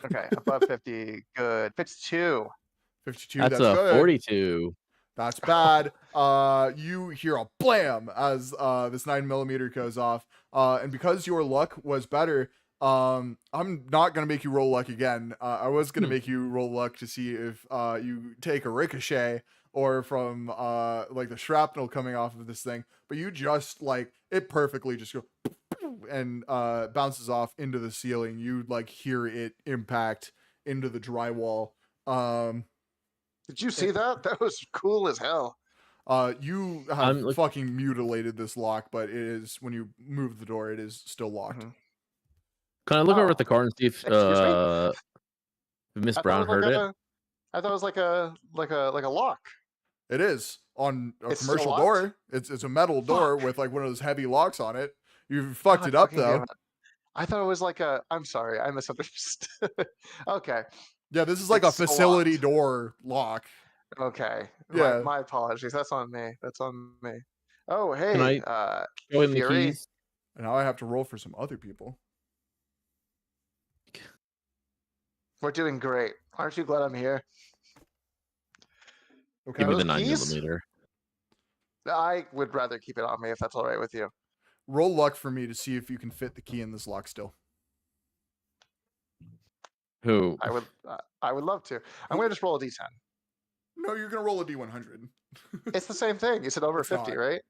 Okay, above 50, good. 52.
52,
That's
that's
a
good.
42.
That's bad. You hear a blam as this 9mm goes off. And because your luck was better, I'm not gonna make you roll luck again. I was gonna make you roll luck to see if you take a ricochet or from like the shrapnel coming off of this thing, but you just like it perfectly just go and bounces off into the ceiling. You like hear it impact into the drywall.
Did you see that? That was cool as hell.
You have
I'm look-
fucking mutilated this lock, but it is when you move the door, it is still locked.
Mhm.
Can I look over at the
Oh,
car and see if
excuse me?
Miss
I thought
Brown
it was
heard
like
it?
I thought it was like a lock.
It is on a
It's still
commercial
locked?
door. It's a metal door
Fuck.
with like one of those heavy locks on it. You fucked
God
it up
fucking damn
though.
it. I thought it was like a. I'm sorry, I misunderstood. Okay,
Yeah, this is like a
it's still
facility
locked.
door lock.
Okay,
Yeah.
my apologies. That's on me. That's on me. Oh
Can
hey,
I show him the
Fury.
keys?
And now I have to roll for some other people.
We're doing great. Aren't you glad I'm here?
Okay.
Give me
Those
the
keys?
9mm.
I would rather keep it on me if that's all right with you.
Roll luck for me to see if you can fit the key in this lock still.
Who?
I would love to. I'm gonna just roll a d10.
No, you're gonna roll a D100.
It's the same thing. You said over
It's
50,
not.
right?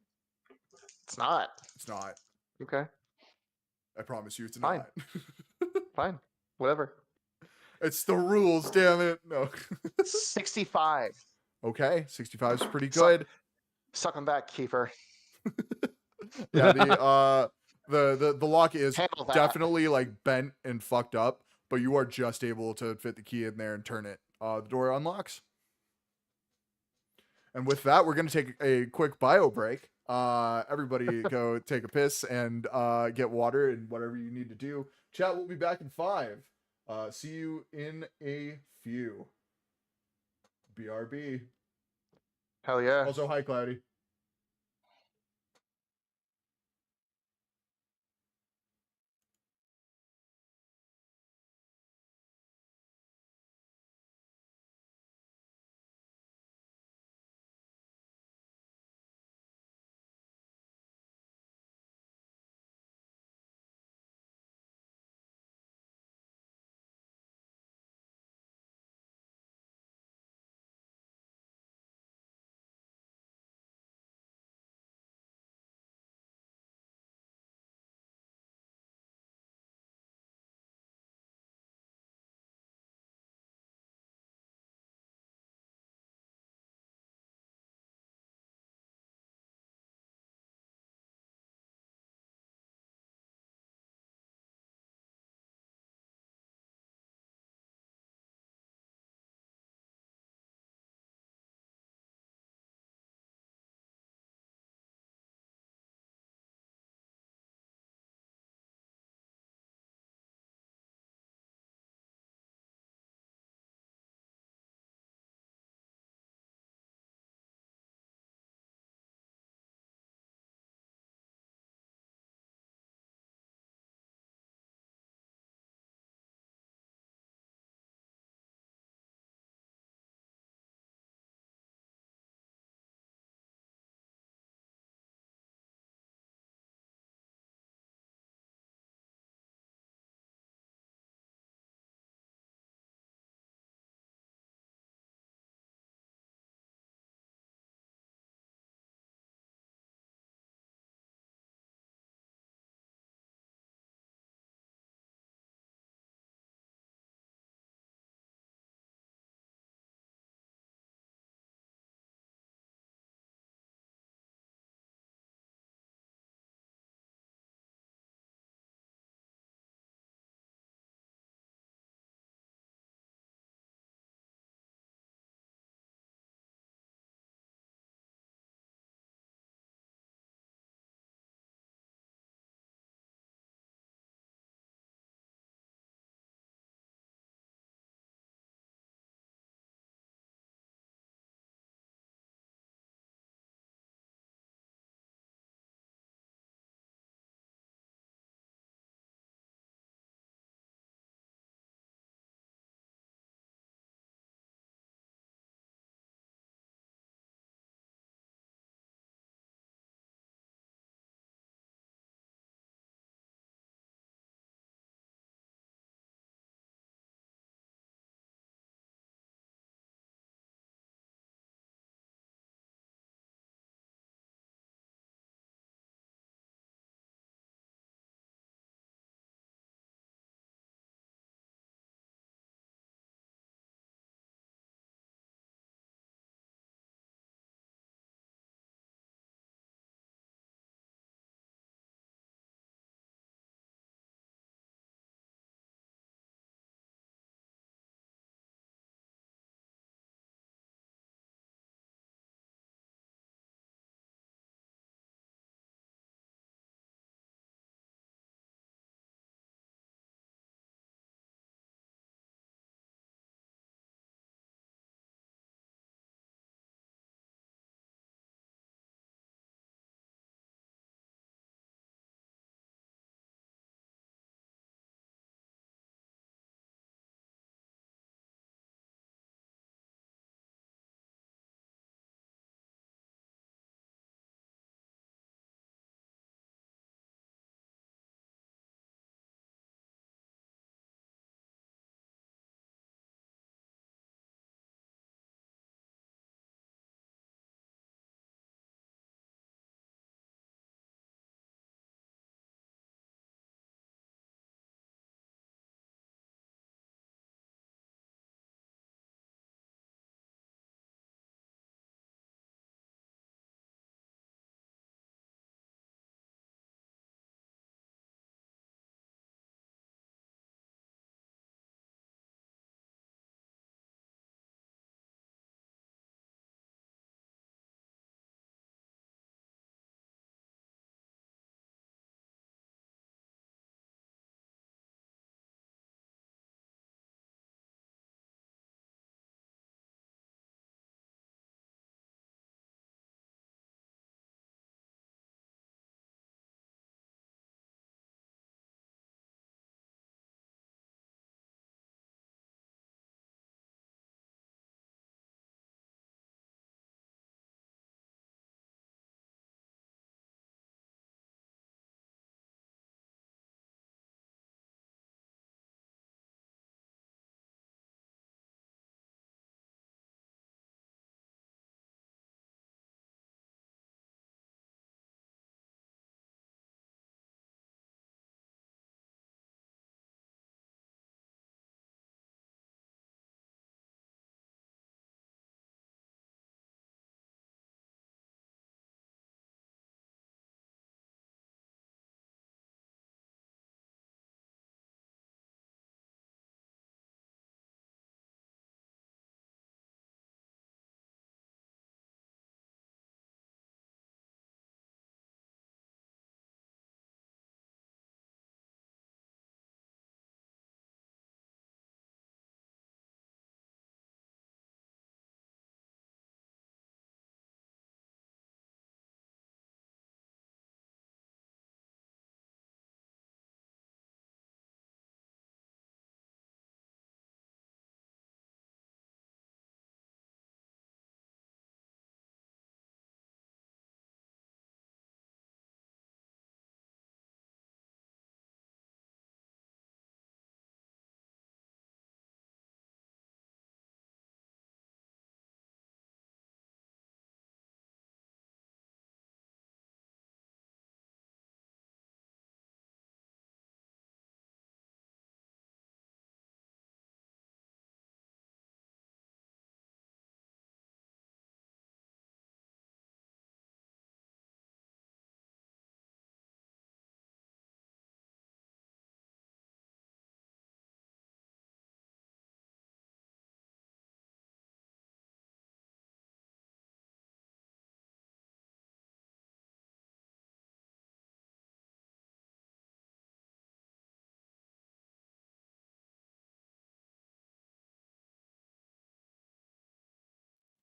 It's not.
It's not.
Okay,
I promise you, it's
Fine.
not.
fine, whatever.
It's the rules, damn it. No.
65.
Okay, 65 is pretty
Suck-
good.
Suck on that, keeper.
Yeah, the lock is
Handle that.
definitely like bent and fucked up, but you are just able to fit the key in there and turn it. The door unlocks. And with that, we're gonna take a quick bio break. Everybody go take a piss and get water and whatever you need to do. Chat, we'll be back in 5. See you in a few. BRB.
Hell yeah.
Also, hi, Cloudy.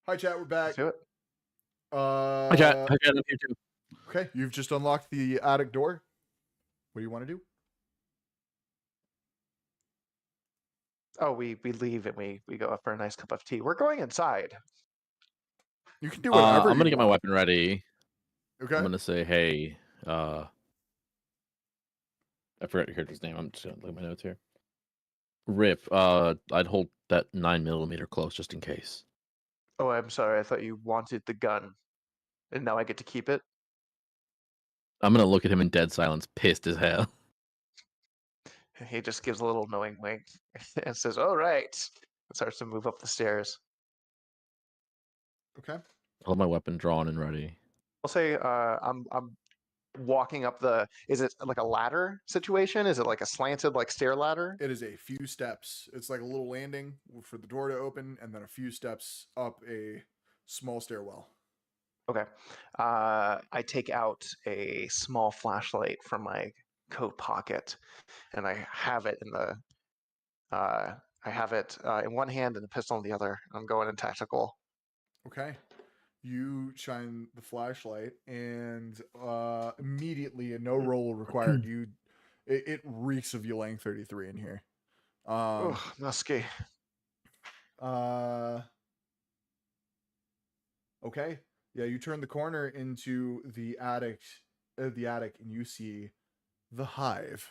Hi, chat. We're back.
Let's do it.
Hi, chat. Hi, chat. I'm here too.
Okay, you've just unlocked the attic door. What do you want to do?
Oh, we leave and we go up for a nice cup of tea. We're going inside.
You can do whatever
I'm gonna
you
get my
want.
weapon ready.
Okay.
I'm gonna say, hey, I forgot your character's name. I'm just gonna look at my notes here. Rip, I'd hold that 9mm close just in case.
Oh, I'm sorry. I thought you wanted the gun, and now I get to keep it.
I'm gonna look at him in dead silence, pissed as hell.
He just gives a little knowing wink and says, "All right," and starts to move up the stairs.
Okay.
I'll have my weapon drawn and ready.
I'll say, I'm walking up the. Is it like a ladder situation? Is it like a slanted like stair ladder?
It is a few steps. It's like a little landing for the door to open, and then a few steps up a small stairwell.
Okay. I take out a small flashlight from my coat pocket, and I have it in the. I have it in one hand and the pistol in the other. I'm going in tactical.
Okay. You shine the flashlight, and immediately, and no roll required. It reeks of Yulang 33 in here.
Ugh, musky.
Okay. Yeah, you turn the corner into the attic, and you see the hive.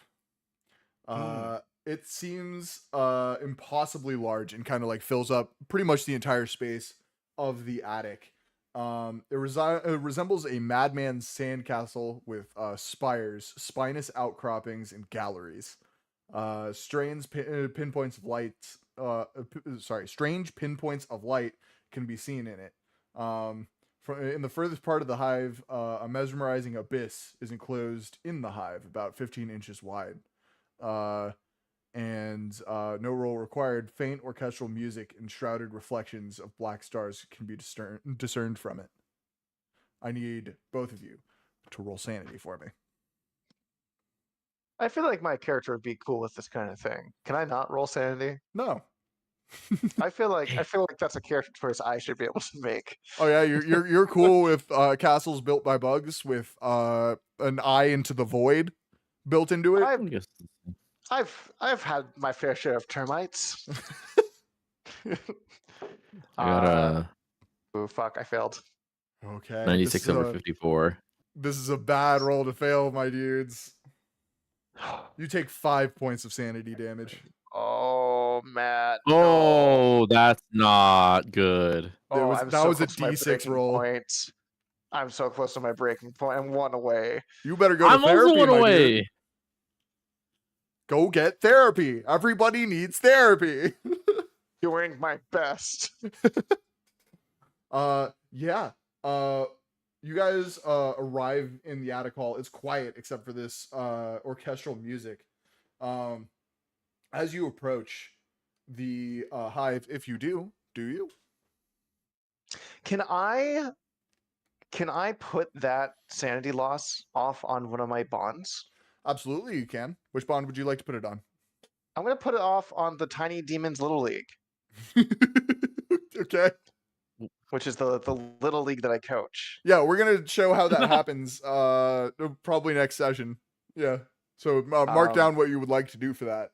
It seems impossibly large and kind of like fills up pretty much the entire space of the attic. It resembles a madman's sandcastle with spires, spinous outcroppings, and galleries. Strange pinpoints of light. Strange pinpoints of light can be seen in it. In the furthest part of the hive, a mesmerizing abyss is enclosed in the hive, about 15 inches wide. And no roll required. Faint orchestral music and shrouded reflections of black stars can be discerned from it. I need both of you to roll sanity for me.
I feel like my character would be cool with this kind of thing. Can I not roll sanity?
No.
I feel like that's a character choice I should be able to make.
Oh yeah, you're cool with castles built by bugs with an eye into the void built into it.
I've had my fair share of termites.
I got
oh fuck! I failed.
Okay.
96 over 54.
This is a bad roll to fail, my dudes. You take 5 points of sanity damage.
Oh, Matt.
Oh, no. That's not good.
That was a D6 roll.
Point. I'm so close to my breaking point. I'm one away.
You better go to therapy,
also one away.
Dude. Go get therapy. Everybody needs therapy.
Doing my best.
Yeah. You guys arrive in the attic hall. It's quiet except for this orchestral music. As you approach the hive, if you do you?
Can I put that sanity loss off on one of my bonds?
Absolutely, you can. Which bond would you like to put it on?
I'm gonna put it off on the Tiny Demons Little League.
Okay.
Which is the little league that I coach.
Yeah, we're gonna show how that happens. Probably next session. Yeah. So mark down what you would like to do for that.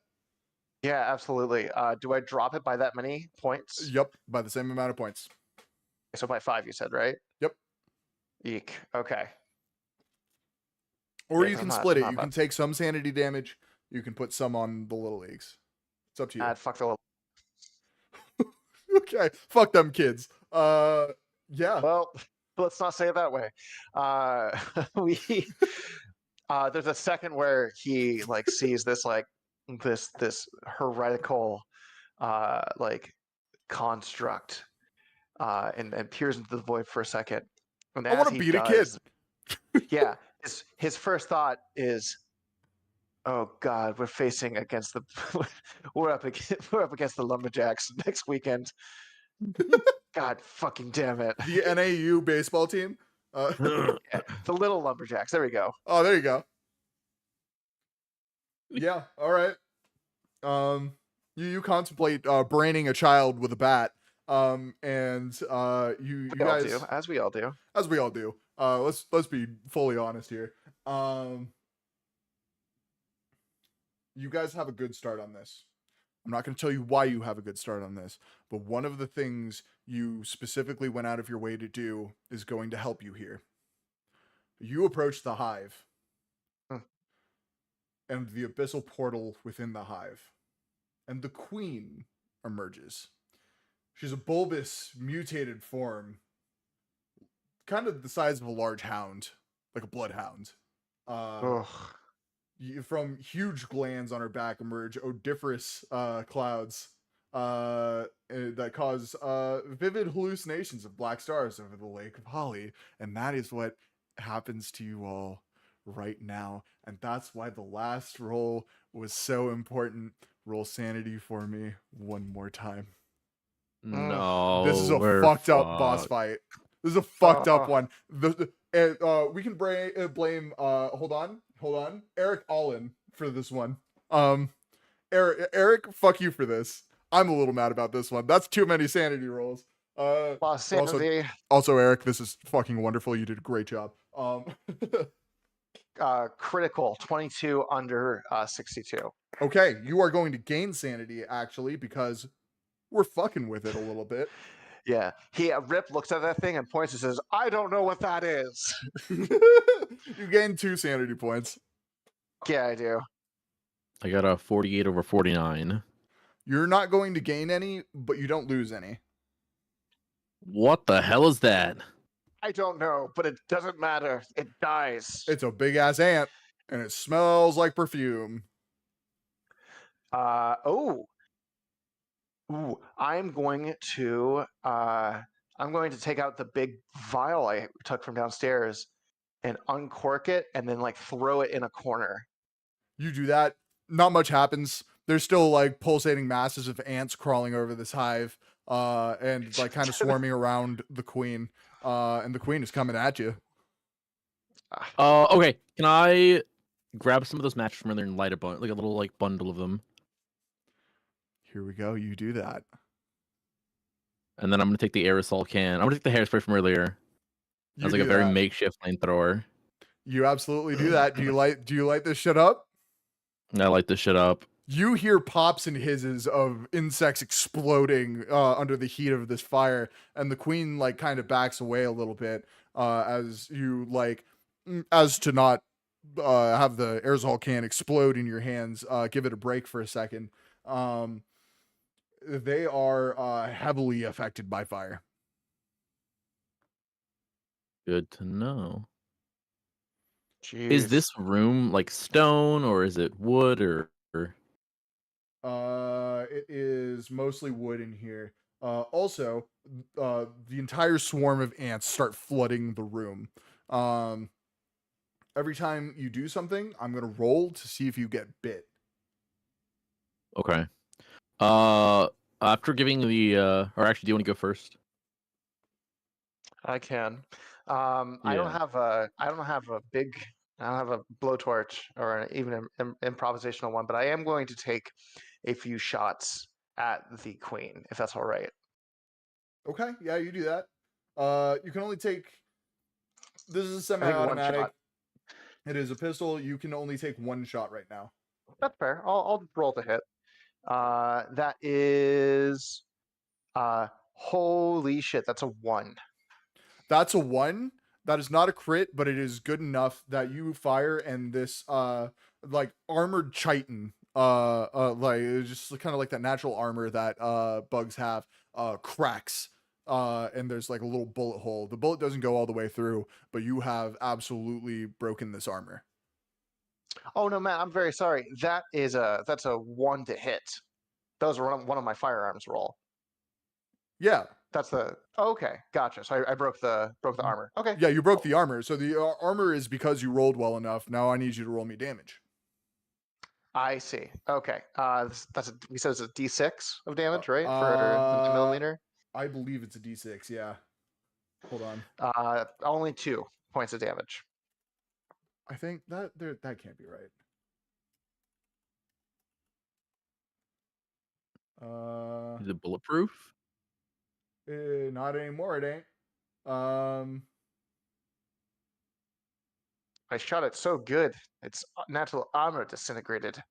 Yeah, absolutely. Do I drop it by that many points?
Yep, by the same amount of points.
So by 5, you said, right?
Yep.
Eek. Okay.
Or you can split it. You can take some sanity damage. You can put some on the little leagues. It's up to you.
Fuck the little.
Okay. Fuck them kids. Yeah.
Well, let's not say it that way. There's a second where he like sees this like this heretical like construct and peers into the void for a second. And
I want to beat a kid.
Yeah, his first thought is, "Oh God, we're up against the Lumberjacks next weekend." God fucking damn it!
The NAU baseball team.
The little Lumberjacks. There we go.
Oh, there you go. Yeah. All right. You contemplate braining a child with a bat, And you
We all
guys,
do, as we all do.
as we all do. Let's be fully honest here. You guys have a good start on this. I'm not going to tell you why you have a good start on this, but one of the things you specifically went out of your way to do is going to help you here. You approach the hive and the abyssal portal within the hive, and the queen emerges. She's a bulbous, mutated form, kind of the size of a large hound, like a bloodhound.
Ugh.
From huge glands on her back emerge odoriferous clouds that cause vivid hallucinations of black stars over the lake of Holly. And that is what happens to you all right now. And that's why the last roll was so important. Roll sanity for me one more time.
No,
This is a
we're
fucked up boss
fucked.
fight. This is a fucked up one. We can blame hold on, Erik Ahlin for this one. Erik, fuck you for this. I'm a little mad about this one. That's too many sanity rolls.
Lost sanity.
Also, Erik, this is fucking wonderful. You did a great job.
Critical 22 under 62.
Okay, you are going to gain sanity actually because we're fucking with it a little bit.
Yeah, Rip looks at that thing and points and says, "I don't know what that is."
You gain 2 sanity points.
Yeah, I do.
I got a 48 over 49.
You're not going to gain any, but you don't lose any.
What the hell is that?
I don't know, but it doesn't matter. It dies.
It's a big ass ant, and it smells like perfume.
Ooh, I'm going to take out the big vial I took from downstairs and uncork it and then like throw it in a corner.
You do that, not much happens. There's still like pulsating masses of ants crawling over this hive, and like kind of swarming around the queen. And the queen is coming at you.
Okay. Can I grab some of those matches from earlier and light a like a little like bundle of them?
Here we go. You do that.
And then I'm gonna take the aerosol can. I'm gonna take the hairspray from earlier. That's like a very makeshift flamethrower.
You absolutely do that. Do you light this shit up?
I light this shit up.
You hear pops and hizzes of insects exploding under the heat of this fire, and the queen like kind of backs away a little bit as you like, as to not have the aerosol can explode in your hands. Give it a break for a second. They are heavily affected by fire.
Good to know.
Jeez.
Is this room like stone or is it wood or?
It is mostly wood in here. Also, the entire swarm of ants start flooding the room. Every time you do something, I'm gonna roll to see if you get bit.
Okay. After giving the or actually, do you want to go first?
I can. I don't have a blowtorch or even an improvisational one, but I am going to take a few shots at the queen, if that's all right.
Okay, yeah, you do that. You can only take. This is a
I think
semi-automatic.
1 shot.
It is a pistol. You can only take 1 shot right now.
That's fair. I'll roll to hit. That is, holy shit, that's a 1.
That's a 1. That is not a crit, but it is good enough that you fire and this like armored chitin like it's just kind of like that natural armor that bugs have cracks, and there's like a little bullet hole. The bullet doesn't go all the way through, but you have absolutely broken this armor.
Oh no, Matt, I'm very sorry. That's a 1 to hit. That was one of my firearms roll.
Yeah.
That's the okay, gotcha. So I broke the armor. Okay.
Yeah, you broke the armor. So the armor is because you rolled well enough. Now I need you to roll me damage.
I see. Okay. We said it's a D6 of damage, right? For the 9mm.
I believe it's a D6. Yeah. Hold on.
Only 2 points of damage.
I think that can't be right.
Is it bulletproof?
Not anymore, it ain't.
I shot it so good, its natural armor disintegrated.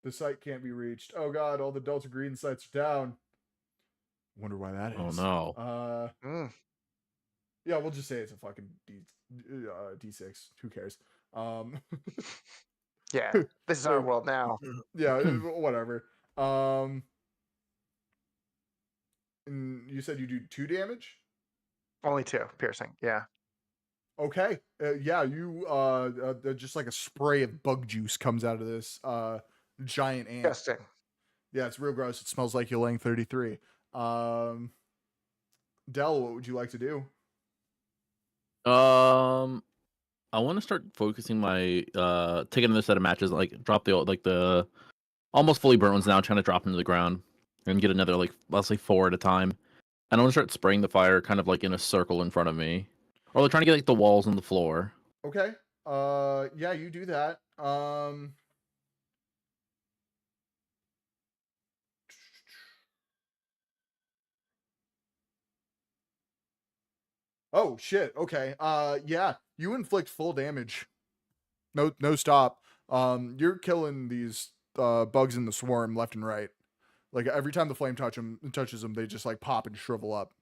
The site can't be reached. Oh god, all the Delta Green sites are down. Wonder why that is.
Oh no.
Yeah, we'll just say it's a fucking D6. Who cares?
Yeah, this is our world now.
Yeah, whatever. And you said you do 2 damage?
Only 2 piercing. Yeah.
Okay. Yeah, you just like a spray of bug juice comes out of this giant ant.
Disgusting.
Yeah, it's real gross. It smells like you're laying 33. Dell, what would you like to do?
I want to start focusing my taking another set of matches, like drop the almost fully burnt ones now, trying to drop them to the ground and get another like let's say 4 at a time. And I want to start spraying the fire kind of like in a circle in front of me, or like trying to get like the walls and the floor.
Okay. Yeah, you do that. Oh shit. Okay. Yeah, you inflict full damage. No stop. You're killing these bugs in the swarm left and right. Like every time the flame touches them, they just like pop and shrivel up.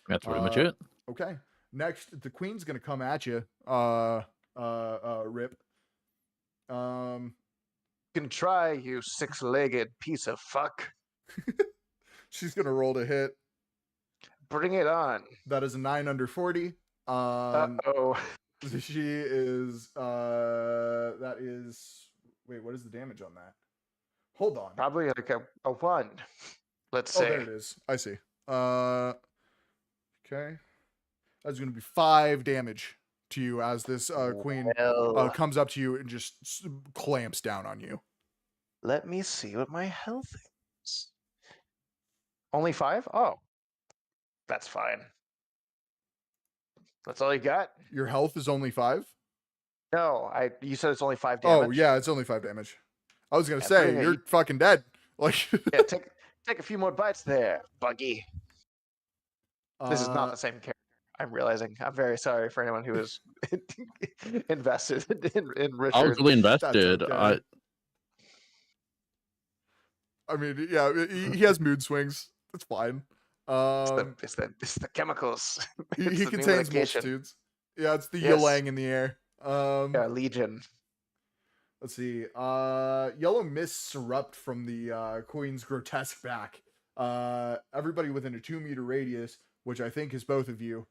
That's pretty much it.
Okay. Next, the queen's gonna come at you. Rip.
You can try, you 6-legged piece of fuck.
She's gonna roll to hit.
Bring it on.
That is a 9 under 40.
Uh-oh.
She is that is wait, what is the damage on that? Hold on.
Probably like a 1. Let's
Oh,
say.
there it is. I see. Okay. That's gonna be 5 damage to you as this queen comes up to you and just clamps down on you.
Let me see what my health is. Only 5? Oh. That's fine. That's all you got?
Your health is only 5?
No, you said it's only 5 damage.
Oh, yeah, it's only 5 damage. I was gonna
Yeah,
say you're fucking dead. Like
yeah, take a few more bites there, Buggy. This is not the same character. I'm realizing. I'm very sorry for anyone who was invested in Richard.
I was really invested.
Okay. I mean, yeah, he has mood swings. That's fine.
It's the chemicals.
He contains multitudes. Yeah, it's the
Yes.
Ylang in the air.
Yeah, Legion.
Let's see. Yellow mists erupt from the queen's grotesque back. Everybody within a 2-meter radius, which I think is both of you.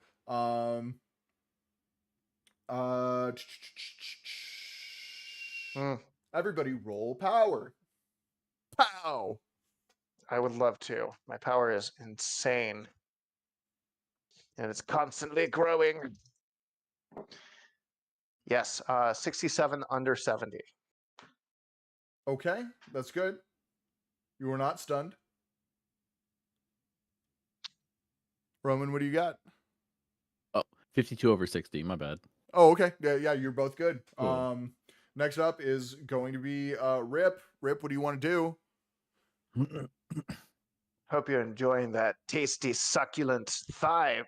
Everybody roll power. Pow.
I would love to. My power is insane. And it's constantly growing. Yes, 67 under 70.
Okay, that's good. You are not stunned. Roman, what do you got?
52 over 60. My bad.
Oh, okay. Yeah, you're both good.
Cool.
Next up is going to be Rip. Rip, what do you want to do?
Hope you're enjoying that tasty, succulent thigh,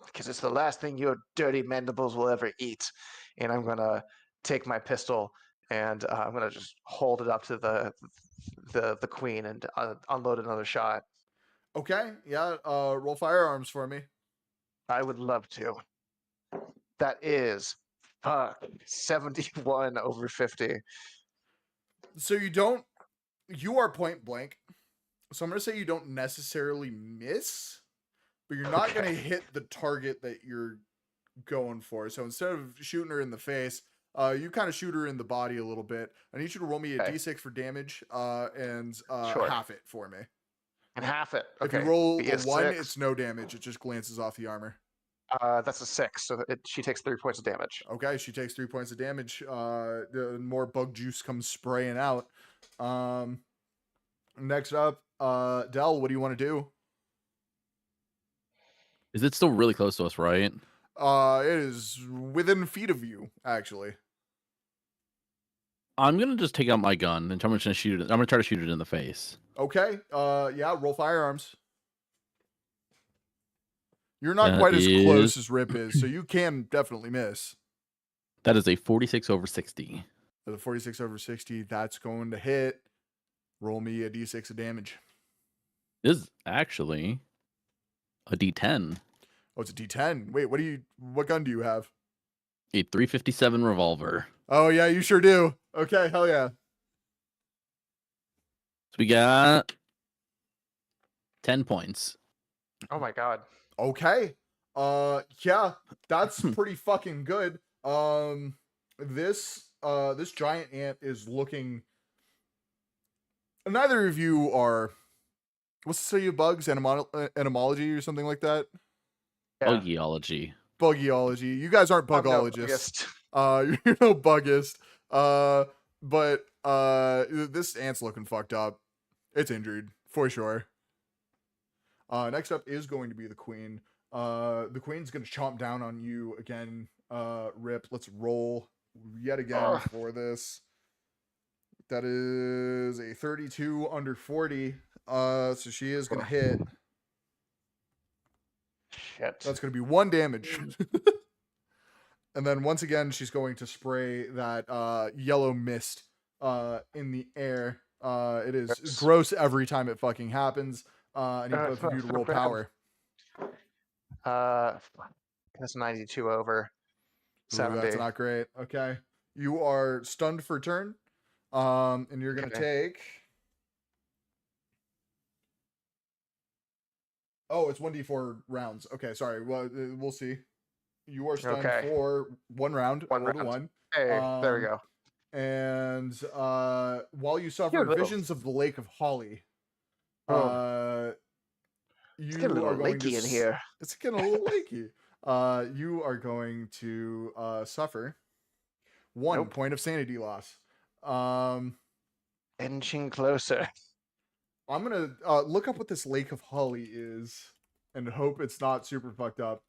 because it's the last thing your dirty mandibles will ever eat. And I'm gonna take my pistol and I'm gonna just hold it up to the queen and unload another shot.
Okay, yeah. Roll firearms for me.
I would love to. That is 71 over 50.
So you are point blank. So I'm going to say you don't necessarily miss, but you're not going to hit the target that you're going for. So instead of shooting her in the face, you kind of shoot her in the body a little bit. I need you to roll me a D6 for damage and half it for me.
And half it. Okay.
If you roll a 1,
6.
it's no damage. It just glances off the armor.
That's a 6, so she takes 3 points of damage.
Okay, she takes 3 points of damage. The more bug juice comes spraying out. Next up, Dell, what do you want to do?
Is it still really close to us, right?
It is within feet of you, actually.
I'm gonna just take out my gun and I'm just gonna shoot it. I'm gonna try to shoot it in the face.
Okay. Yeah. Roll firearms. You're not
That
quite as close
is
as Rip is, so you can definitely miss.
that is a 46 over 60.
The 46 over 60, that's going to hit. Roll me a d6 of damage.
This is actually a D10.
Oh, it's a d10. Wait, what gun do you have?
A 357 revolver.
Oh, yeah, you sure do. Okay, hell yeah.
So we got 10 points.
Oh my god.
Okay. Yeah, that's pretty fucking good. This giant ant is looking. Neither of you are. What's the study of bugs? Entomology or something like that?
Yeah.
Buggyology.
Buggyology. You guys aren't
I'm no
bugologists.
buggist.
You're no buggist. But this ant's looking fucked up. It's injured for sure. Next up is going to be the queen. The queen's gonna chomp down on you again. Rip. Let's roll yet again for this. That is a 32 under 40. So she is gonna hit.
Shit.
That's gonna be 1 damage. And then once again, she's going to spray that yellow mist in the air. It is gross every time it fucking happens. I need both of you to roll power.
That's 92 over 70.
Ooh, that's not great. Okay. You are stunned for turn. And you're gonna take. Oh, it's 1d4 rounds. Okay, sorry. Well, we'll see. You are stunned for 1 round.
One
roll to
round.
1.
Hey, there we go.
And while you suffer visions of the Lake of Holly, you
it's getting a little
are going
lakey
to
in here.
It's getting a little lakey. You are going to suffer 1 point of sanity loss.
Inching closer.
I'm gonna look up what this Lake of Holly is and hope it's not super fucked up.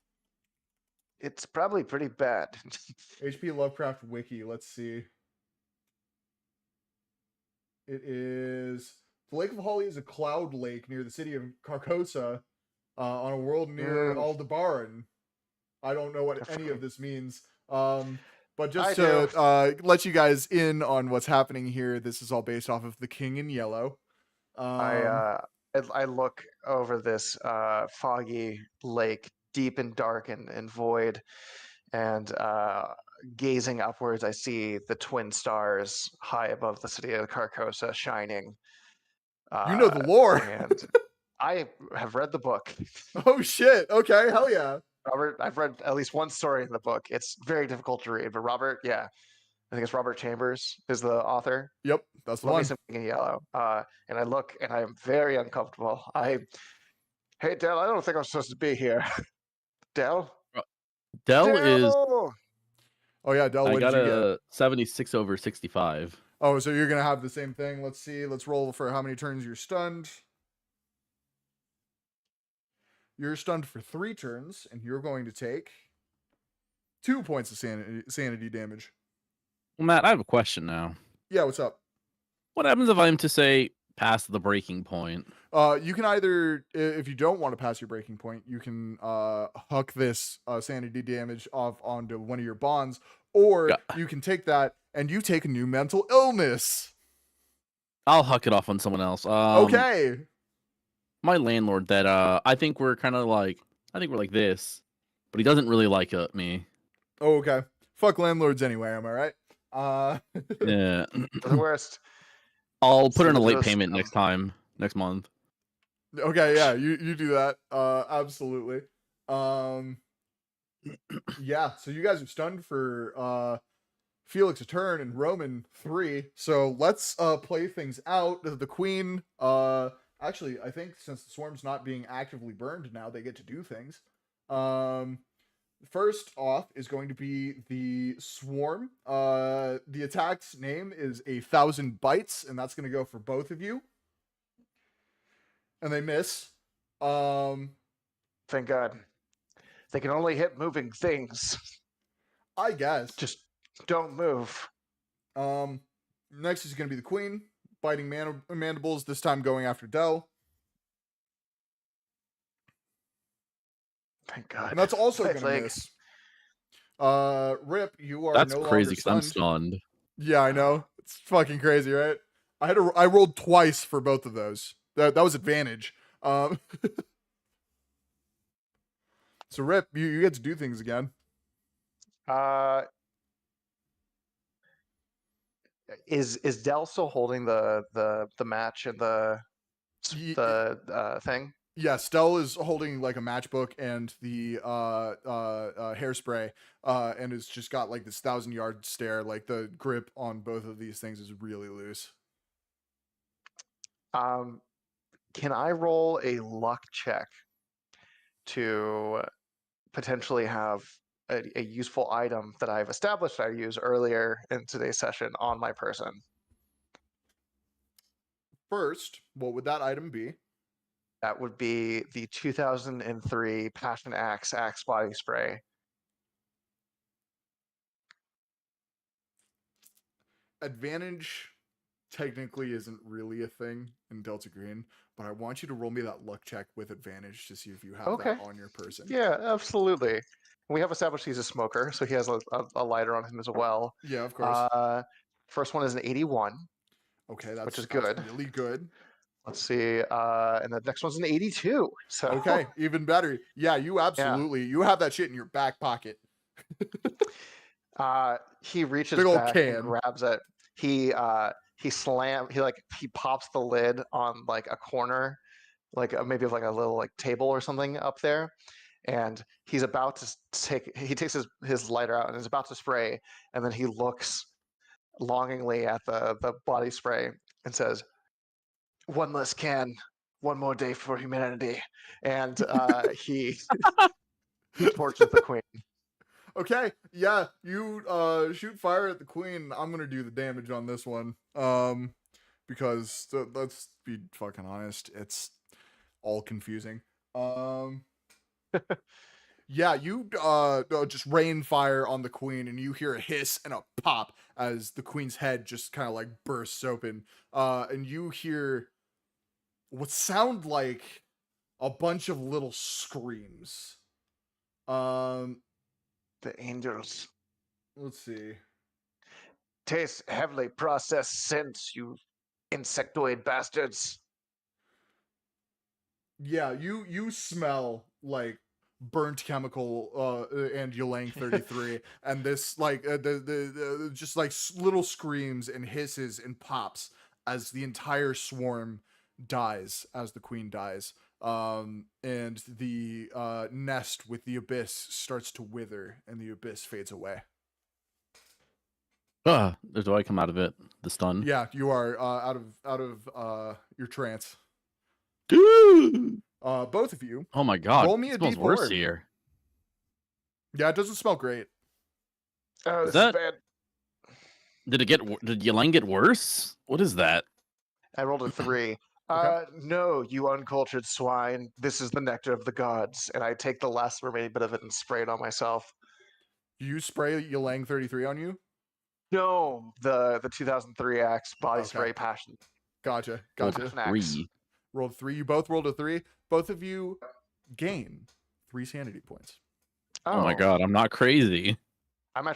It's probably pretty bad.
HP Lovecraft Wiki. Let's see. It is the Lake of Holly is a cloud lake near the city of Carcosa, on a world near Aldebaran. I don't know what any of this means. But just to let you guys in on what's happening here, this is all based off of The King in Yellow.
I look over this foggy lake, deep and dark and void, and gazing upwards, I see the twin stars high above the city of Carcosa shining.
You know the lore.
And I have read the book.
Oh shit! Okay, hell yeah.
Robert, I've read at least one story in the book. It's very difficult to read, but Robert, yeah, I think it's Robert Chambers is the author.
Yep, that's the
Let
one.
me something in yellow. And I look, and I'm very uncomfortable. Hey, Dell, I don't think I'm supposed to be here. Dell?
Dell is.
Oh yeah, Dell.
I
What
got
did you get?
a 76 over 65.
Oh, so you're gonna have the same thing. Let's see. Let's roll for how many turns you're stunned. You're stunned for 3 turns, and you're going to take 2 points of sanity damage.
Well, Matt, I have a question now.
Yeah, what's up?
What happens if I'm to say past the breaking point?
You can either, if you don't want to pass your breaking point, you can huck this sanity damage off onto one of your bonds, or you can take that and you take a new mental illness.
I'll huck it off on someone else.
Okay.
My landlord that I think we're kind of like, I think we're like this, but he doesn't really like me.
Oh, okay. Fuck landlords anyway, am I right?
Yeah.
The worst.
I'll put in a late payment next month.
Okay, yeah, you do that. Absolutely. Yeah, so you guys are stunned for Felix a turn and Roman 3. So let's play things out. The queen, actually, I think since the swarm's not being actively burned now, they get to do things. First off is going to be the swarm. The attack's name is 1,000 bites, and that's going to go for both of you. And they miss.
Thank God. They can only hit moving things.
I guess.
Just don't move.
Next is going to be the queen, biting mandibles, this time going after Dell.
Thank God.
And that's also
My
going to
leg.
miss. Rip, you are
That's
no
crazy
longer
because I'm
stunned.
stunned.
Yeah, I know. It's fucking crazy, right? I rolled twice for both of those. That was advantage. So Rip, you get to do things again.
Is Dell still holding the match and the thing?
Yeah, Stell is holding like a matchbook and the hairspray, and it's just got like this 1,000-yard stare. Like the grip on both of these things is really loose.
Can I roll a luck check to potentially have a useful item that I've established I use earlier in today's session on my person?
First, what would that item be?
That would be the 2003 Passion Axe body spray.
Advantage technically isn't really a thing in Delta Green, but I want you to roll me that luck check with advantage to see if you have that on your person.
Yeah, absolutely. We have established he's a smoker, so he has a lighter on him as well.
Yeah, of course.
First one is an 81.
Okay, that's
good.
Really good.
Let's see. And the next one's an 82. So
okay, even better. Yeah, you absolutely you have that shit in your back pocket.
He reaches
Big old
back
can.
and grabs it. He pops the lid on like a corner, like maybe of like a little like table or something up there, and he's about to he takes his lighter out and is about to spray, and then he looks longingly at the body spray and says, "One less can, one more day for humanity," and he torches the queen.
Okay, yeah, you shoot fire at the queen. I'm gonna do the damage on this one. Because let's be fucking honest, it's all confusing. Yeah, you just rain fire on the queen, and you hear a hiss and a pop as the queen's head just kind of like bursts open. And you hear what sound like a bunch of little screams.
The angels.
Let's see.
Taste heavily processed scents, you insectoid bastards.
Yeah, you smell like burnt chemical and Ylang 33 and this like the just like little screams and hisses and pops as the entire swarm dies as the queen dies. And the nest with the abyss starts to wither and the abyss fades away.
Do I come out of it? The stun?
Yeah, you are out of your trance. Both of you.
Oh my god.
Roll me a
smells
D4.
worse here.
Yeah, it doesn't smell great.
Oh,
Is
this
that-
is bad.
Did Ylang get worse? What is that?
I rolled a 3.
Okay.
No, you uncultured swine. This is the nectar of the gods. And I take the last remaining bit of it and spray it on myself.
You spray Ylang 33 on you?
No, the 2003 Axe body
Okay.
spray passion.
Gotcha.
Rolled
Passion
a
Axe.
3.
Rolled 3. You both rolled a 3. Both of you gain 3 sanity points.
Oh my god, I'm not crazy.
I'm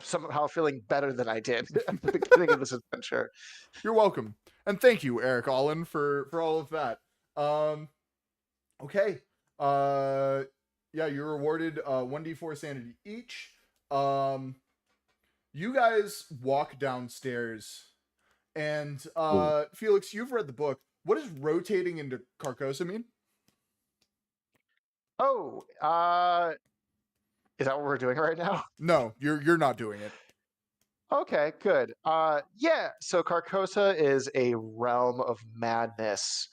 somehow feeling better than I did at the beginning of this adventure.
You're welcome. And thank you, Erik Ahlin, for all of that. Okay. Yeah, you're rewarded 1d4 sanity each. You guys walk downstairs, and Felix, you've read the book. What does rotating into Carcosa mean?
Oh, is that what we're doing right now?
No, you're not doing it.
Okay, good. Yeah, so Carcosa is a realm of madness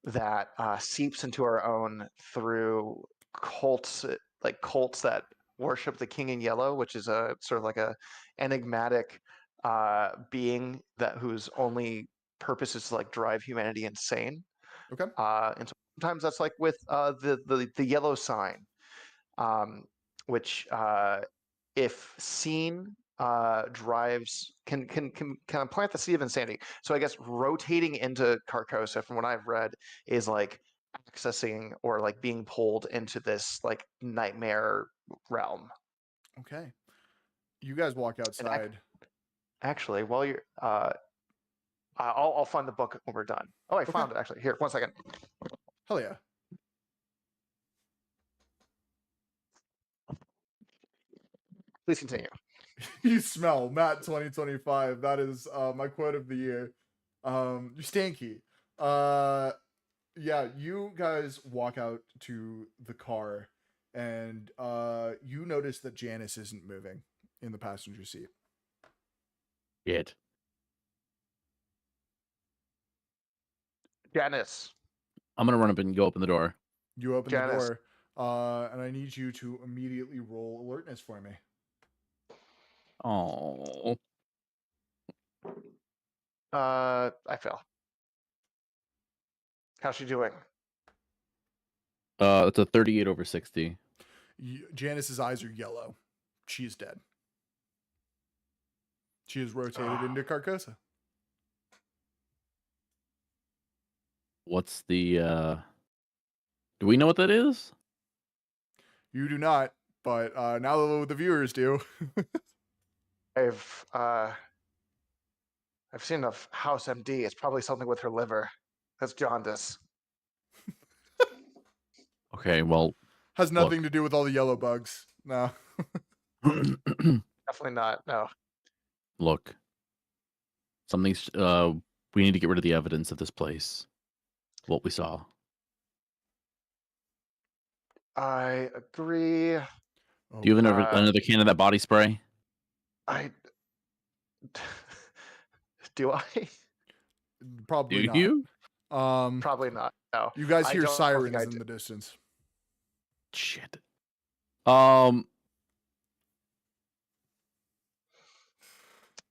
that seeps into our own through cults that worship the King in Yellow, which is a sort of like a enigmatic being whose only purpose is to like drive humanity insane.
Okay.
And so sometimes that's like with the yellow sign, which if seen drives can plant the seed of insanity. So I guess rotating into Carcosa, from what I've read, is like accessing or like being pulled into this like nightmare realm.
Okay. You guys walk outside.
Actually, while you're I'll find the book when we're done. Oh, I found it actually. Here, 1 second.
Hell yeah.
Please continue.
You smell Matt 2025. That is my quote of the year. You're stanky. Yeah, you guys walk out to the car and you notice that Janice isn't moving in the passenger seat.
Shit.
Janice.
I'm gonna run up and go open the door.
You open
Janice.
the door, and I need you to immediately roll alertness for me.
Oh.
I fail. How's she doing?
It's a 38 over 60.
Janice's eyes are yellow. She's dead. She is rotated into Carcosa.
What's the do we know what that is?
You do not, but now the viewers do.
I've seen enough House MD. It's probably something with her liver. That's jaundice.
Okay, well,
Has nothing to do with all the yellow bugs. No.
Definitely not. No.
look. Something's we need to get rid of the evidence of this place. What we saw.
I agree.
Do you have another can of that body spray?
Do I?
Probably
Do
not.
you?
Probably not. No.
You guys
I
hear
don't think
sirens
I
in
do.
the distance.
Shit.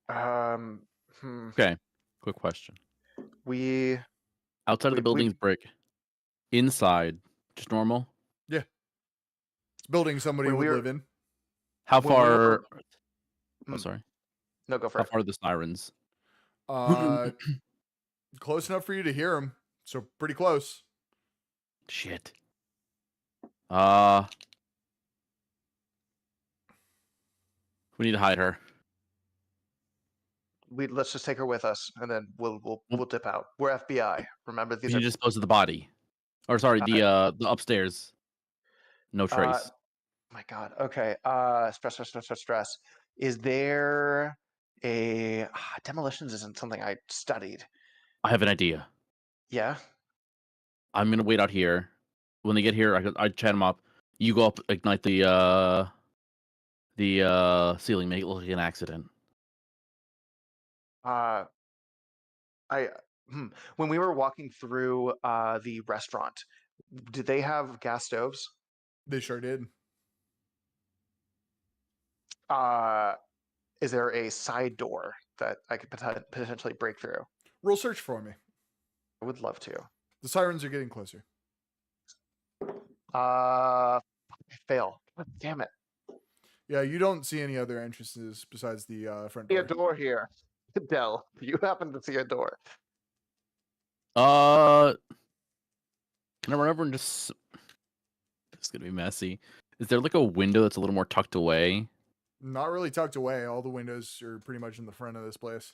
Okay. Quick question. Outside of the building's brick, inside, just normal?
Yeah. It's building somebody
When
would
we
live in.
How
When we were-
far? Oh, sorry.
No, go for
How
it.
far are the sirens?
Close enough for you to hear them. So pretty close.
Shit. We need to hide her.
Let's just take her with us, and then we'll dip out. We're FBI. Remember,
We
these
need
are
to dispose of the body. Or sorry, the upstairs. No trace.
my God. Okay. Stress. Is there a demolitions? Isn't something I studied.
I have an idea.
Yeah.
I'm gonna wait out here. When they get here, I chat them up. You go up, ignite the ceiling, make it look like an accident.
When we were walking through the restaurant, did they have gas stoves?
They sure did.
Is there a side door that I could potentially break through?
Roll search for me.
I would love to.
The sirens are getting closer.
I fail. God damn it.
Yeah, you don't see any other entrances besides the front
See
door.
a door here. Dell, you happen to see a door.
Can I run over and just... It's gonna be messy. Is there like a window that's a little more tucked away?
Not really tucked away. All the windows are pretty much in the front of this place.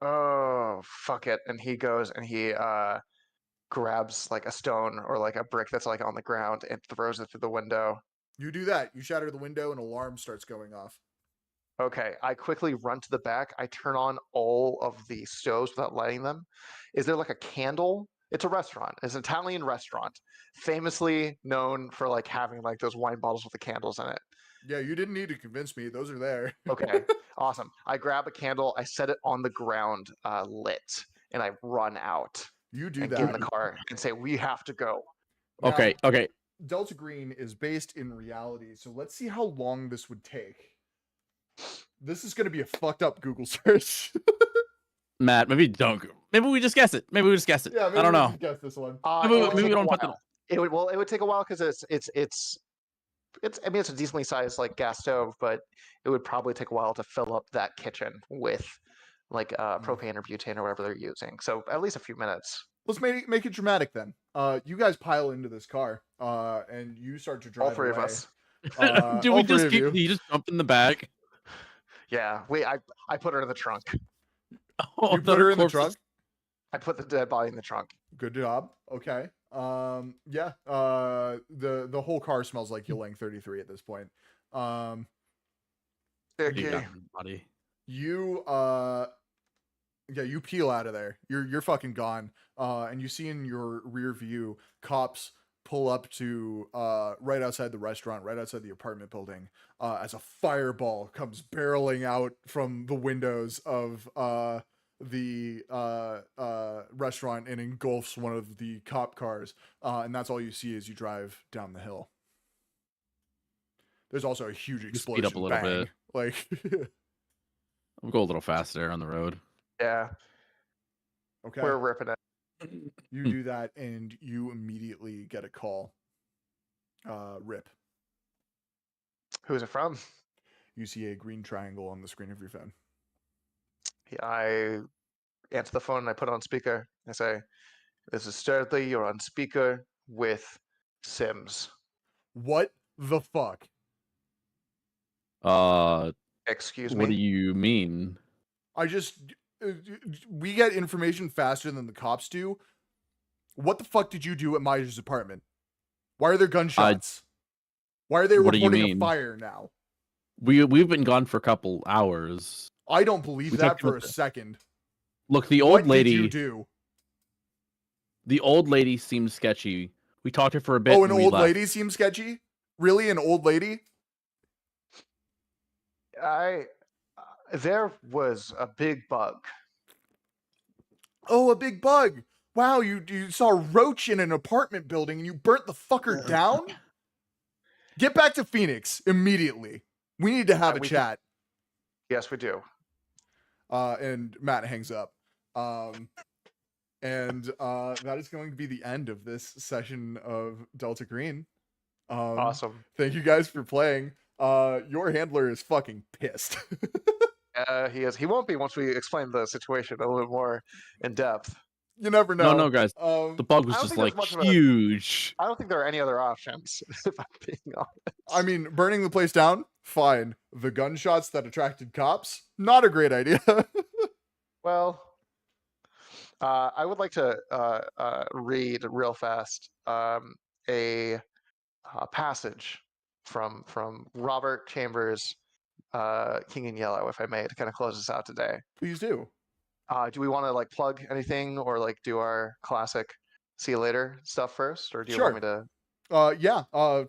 Oh, fuck it. And he goes and he grabs like a stone or like a brick that's like on the ground and throws it through the window.
You do that. You shatter the window, and an alarm starts going off.
Okay, I quickly run to the back. I turn on all of the stoves without lighting them. Is there like a candle? It's a restaurant. It's an Italian restaurant, famously known for like having like those wine bottles with the candles in it.
Yeah, you didn't need to convince me. Those are there.
Okay, awesome. I grab a candle, I set it on the ground, lit, and I run out
You do
and
that.
get in the car and say, "We have to go."
Now,
Okay.
Delta Green is based in reality, so let's see how long this would take. This is going to be a fucked up Google search.
Matt, maybe don't. Maybe we just guess it.
Yeah, maybe
I don't know.
Guess this one.
Maybe we
It
don't put
would take a while because it's it's a decently sized like gas stove, but it would probably take a while to fill up that kitchen with like propane or butane or whatever they're using. So at least a few minutes.
Let's make it dramatic then. You guys pile into this car, and you start to drive
All three
away.
of us.
Do
All
we
three
just
of
keep?
you.
Do you just jump in the back?
Yeah, I put her in the trunk.
Oh,
You put her in the trunk.
I put the dead body in the trunk.
Good job. Okay. Yeah. The whole car smells like Ylang 33 at this point.
Okay.
Buddy.
You yeah, you peel out of there. You're fucking gone. And you see in your rear view cops pull up to right outside the restaurant, right outside the apartment building, as a fireball comes barreling out from the windows of the restaurant and engulfs one of the cop cars. And that's all you see as you drive down the hill. There's also a huge explosion.
Speed up a little
bang.
bit.
Like
We'll go a little faster on the road.
Yeah,
okay.
we're ripping it.
You do that and you immediately get a call. Rip.
Who's it from?
You see a green triangle on the screen of your phone.
I answer the phone and I put it on speaker. I say, "This is Sturdley. You're on speaker with Sims."
What the fuck?
Excuse me.
What do you mean?
I just we get information faster than the cops do. What the fuck did you do at Myers' apartment? Why are there gunshots? Why are they
What do you
reporting a
mean?
fire now?
We've been gone for a couple hours.
I don't believe
We
that
talked
for a
about that.
second.
Look, the
What
old lady.
did you do?
The old lady seemed sketchy. We talked to her for a bit.
Oh, an
and we
old
left.
lady seems sketchy? Really, an old lady?
There was a big bug.
Oh, a big bug. Wow, you saw a roach in an apartment building and you burnt the fucker down? Get back to Phoenix immediately. We need to have a chat.
Yes, we do.
And Matt hangs up. And that is going to be the end of this session of Delta Green.
Awesome.
Thank you guys for playing. Your handler is fucking pissed.
He is. He won't be once we explain the situation a little bit more in depth.
You never know.
No, guys. The bug was
I don't
just
think
like
there's much of a-
huge.
I don't think there are any other options, if I'm being honest.
I mean, burning the place down, fine. The gunshots that attracted cops, not a great idea.
Well, I would like to read real fast a passage from Robert Chambers' King in Yellow, if I may, to kind of close this out today.
Please do.
Do we want to like plug anything or like do our classic see you later stuff first, or do you
Sure.
want me to?
Yeah.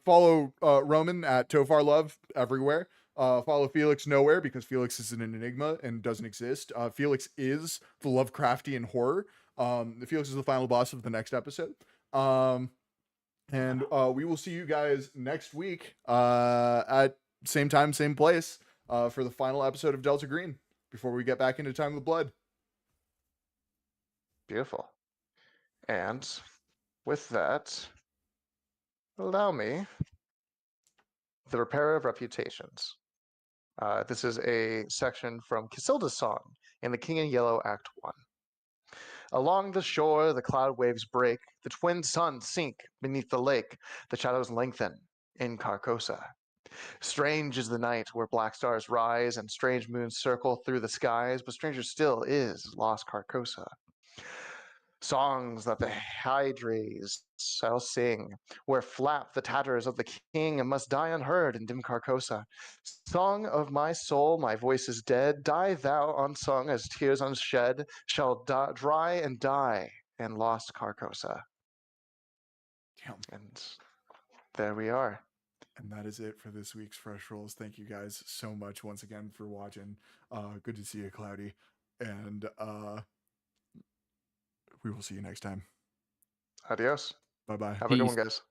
Follow Roman at Tofar Love everywhere. Follow Felix nowhere because Felix is an enigma and doesn't exist. Felix is the Lovecraftian horror. Felix is the final boss of the next episode. And we will see you guys next week at same time, same place for the final episode of Delta Green before we get back into Time of the Blood.
Beautiful. And with that, allow me the Repair of Reputations. This is a section from Casilda's song in The King in Yellow, Act 1. Along the shore, the cloud waves break, the twin suns sink beneath the lake, the shadows lengthen in Carcosa. Strange is the night where black stars rise and strange moons circle through the skies, but stranger still is lost Carcosa. Songs that the Hydres shall sing, where flap the tatters of the king and must die unheard in dim Carcosa. Song of my soul, my voice is dead. Die thou unsung as tears unshed shall dry and die in lost Carcosa.
Damn.
And there we are.
And that is it for this week's Fresh Rolls. Thank you guys so much once again for watching. Good to see you, Cloudy. And we will see you next time.
Adios.
Bye-bye.
Have a good
Peace.
one, guys.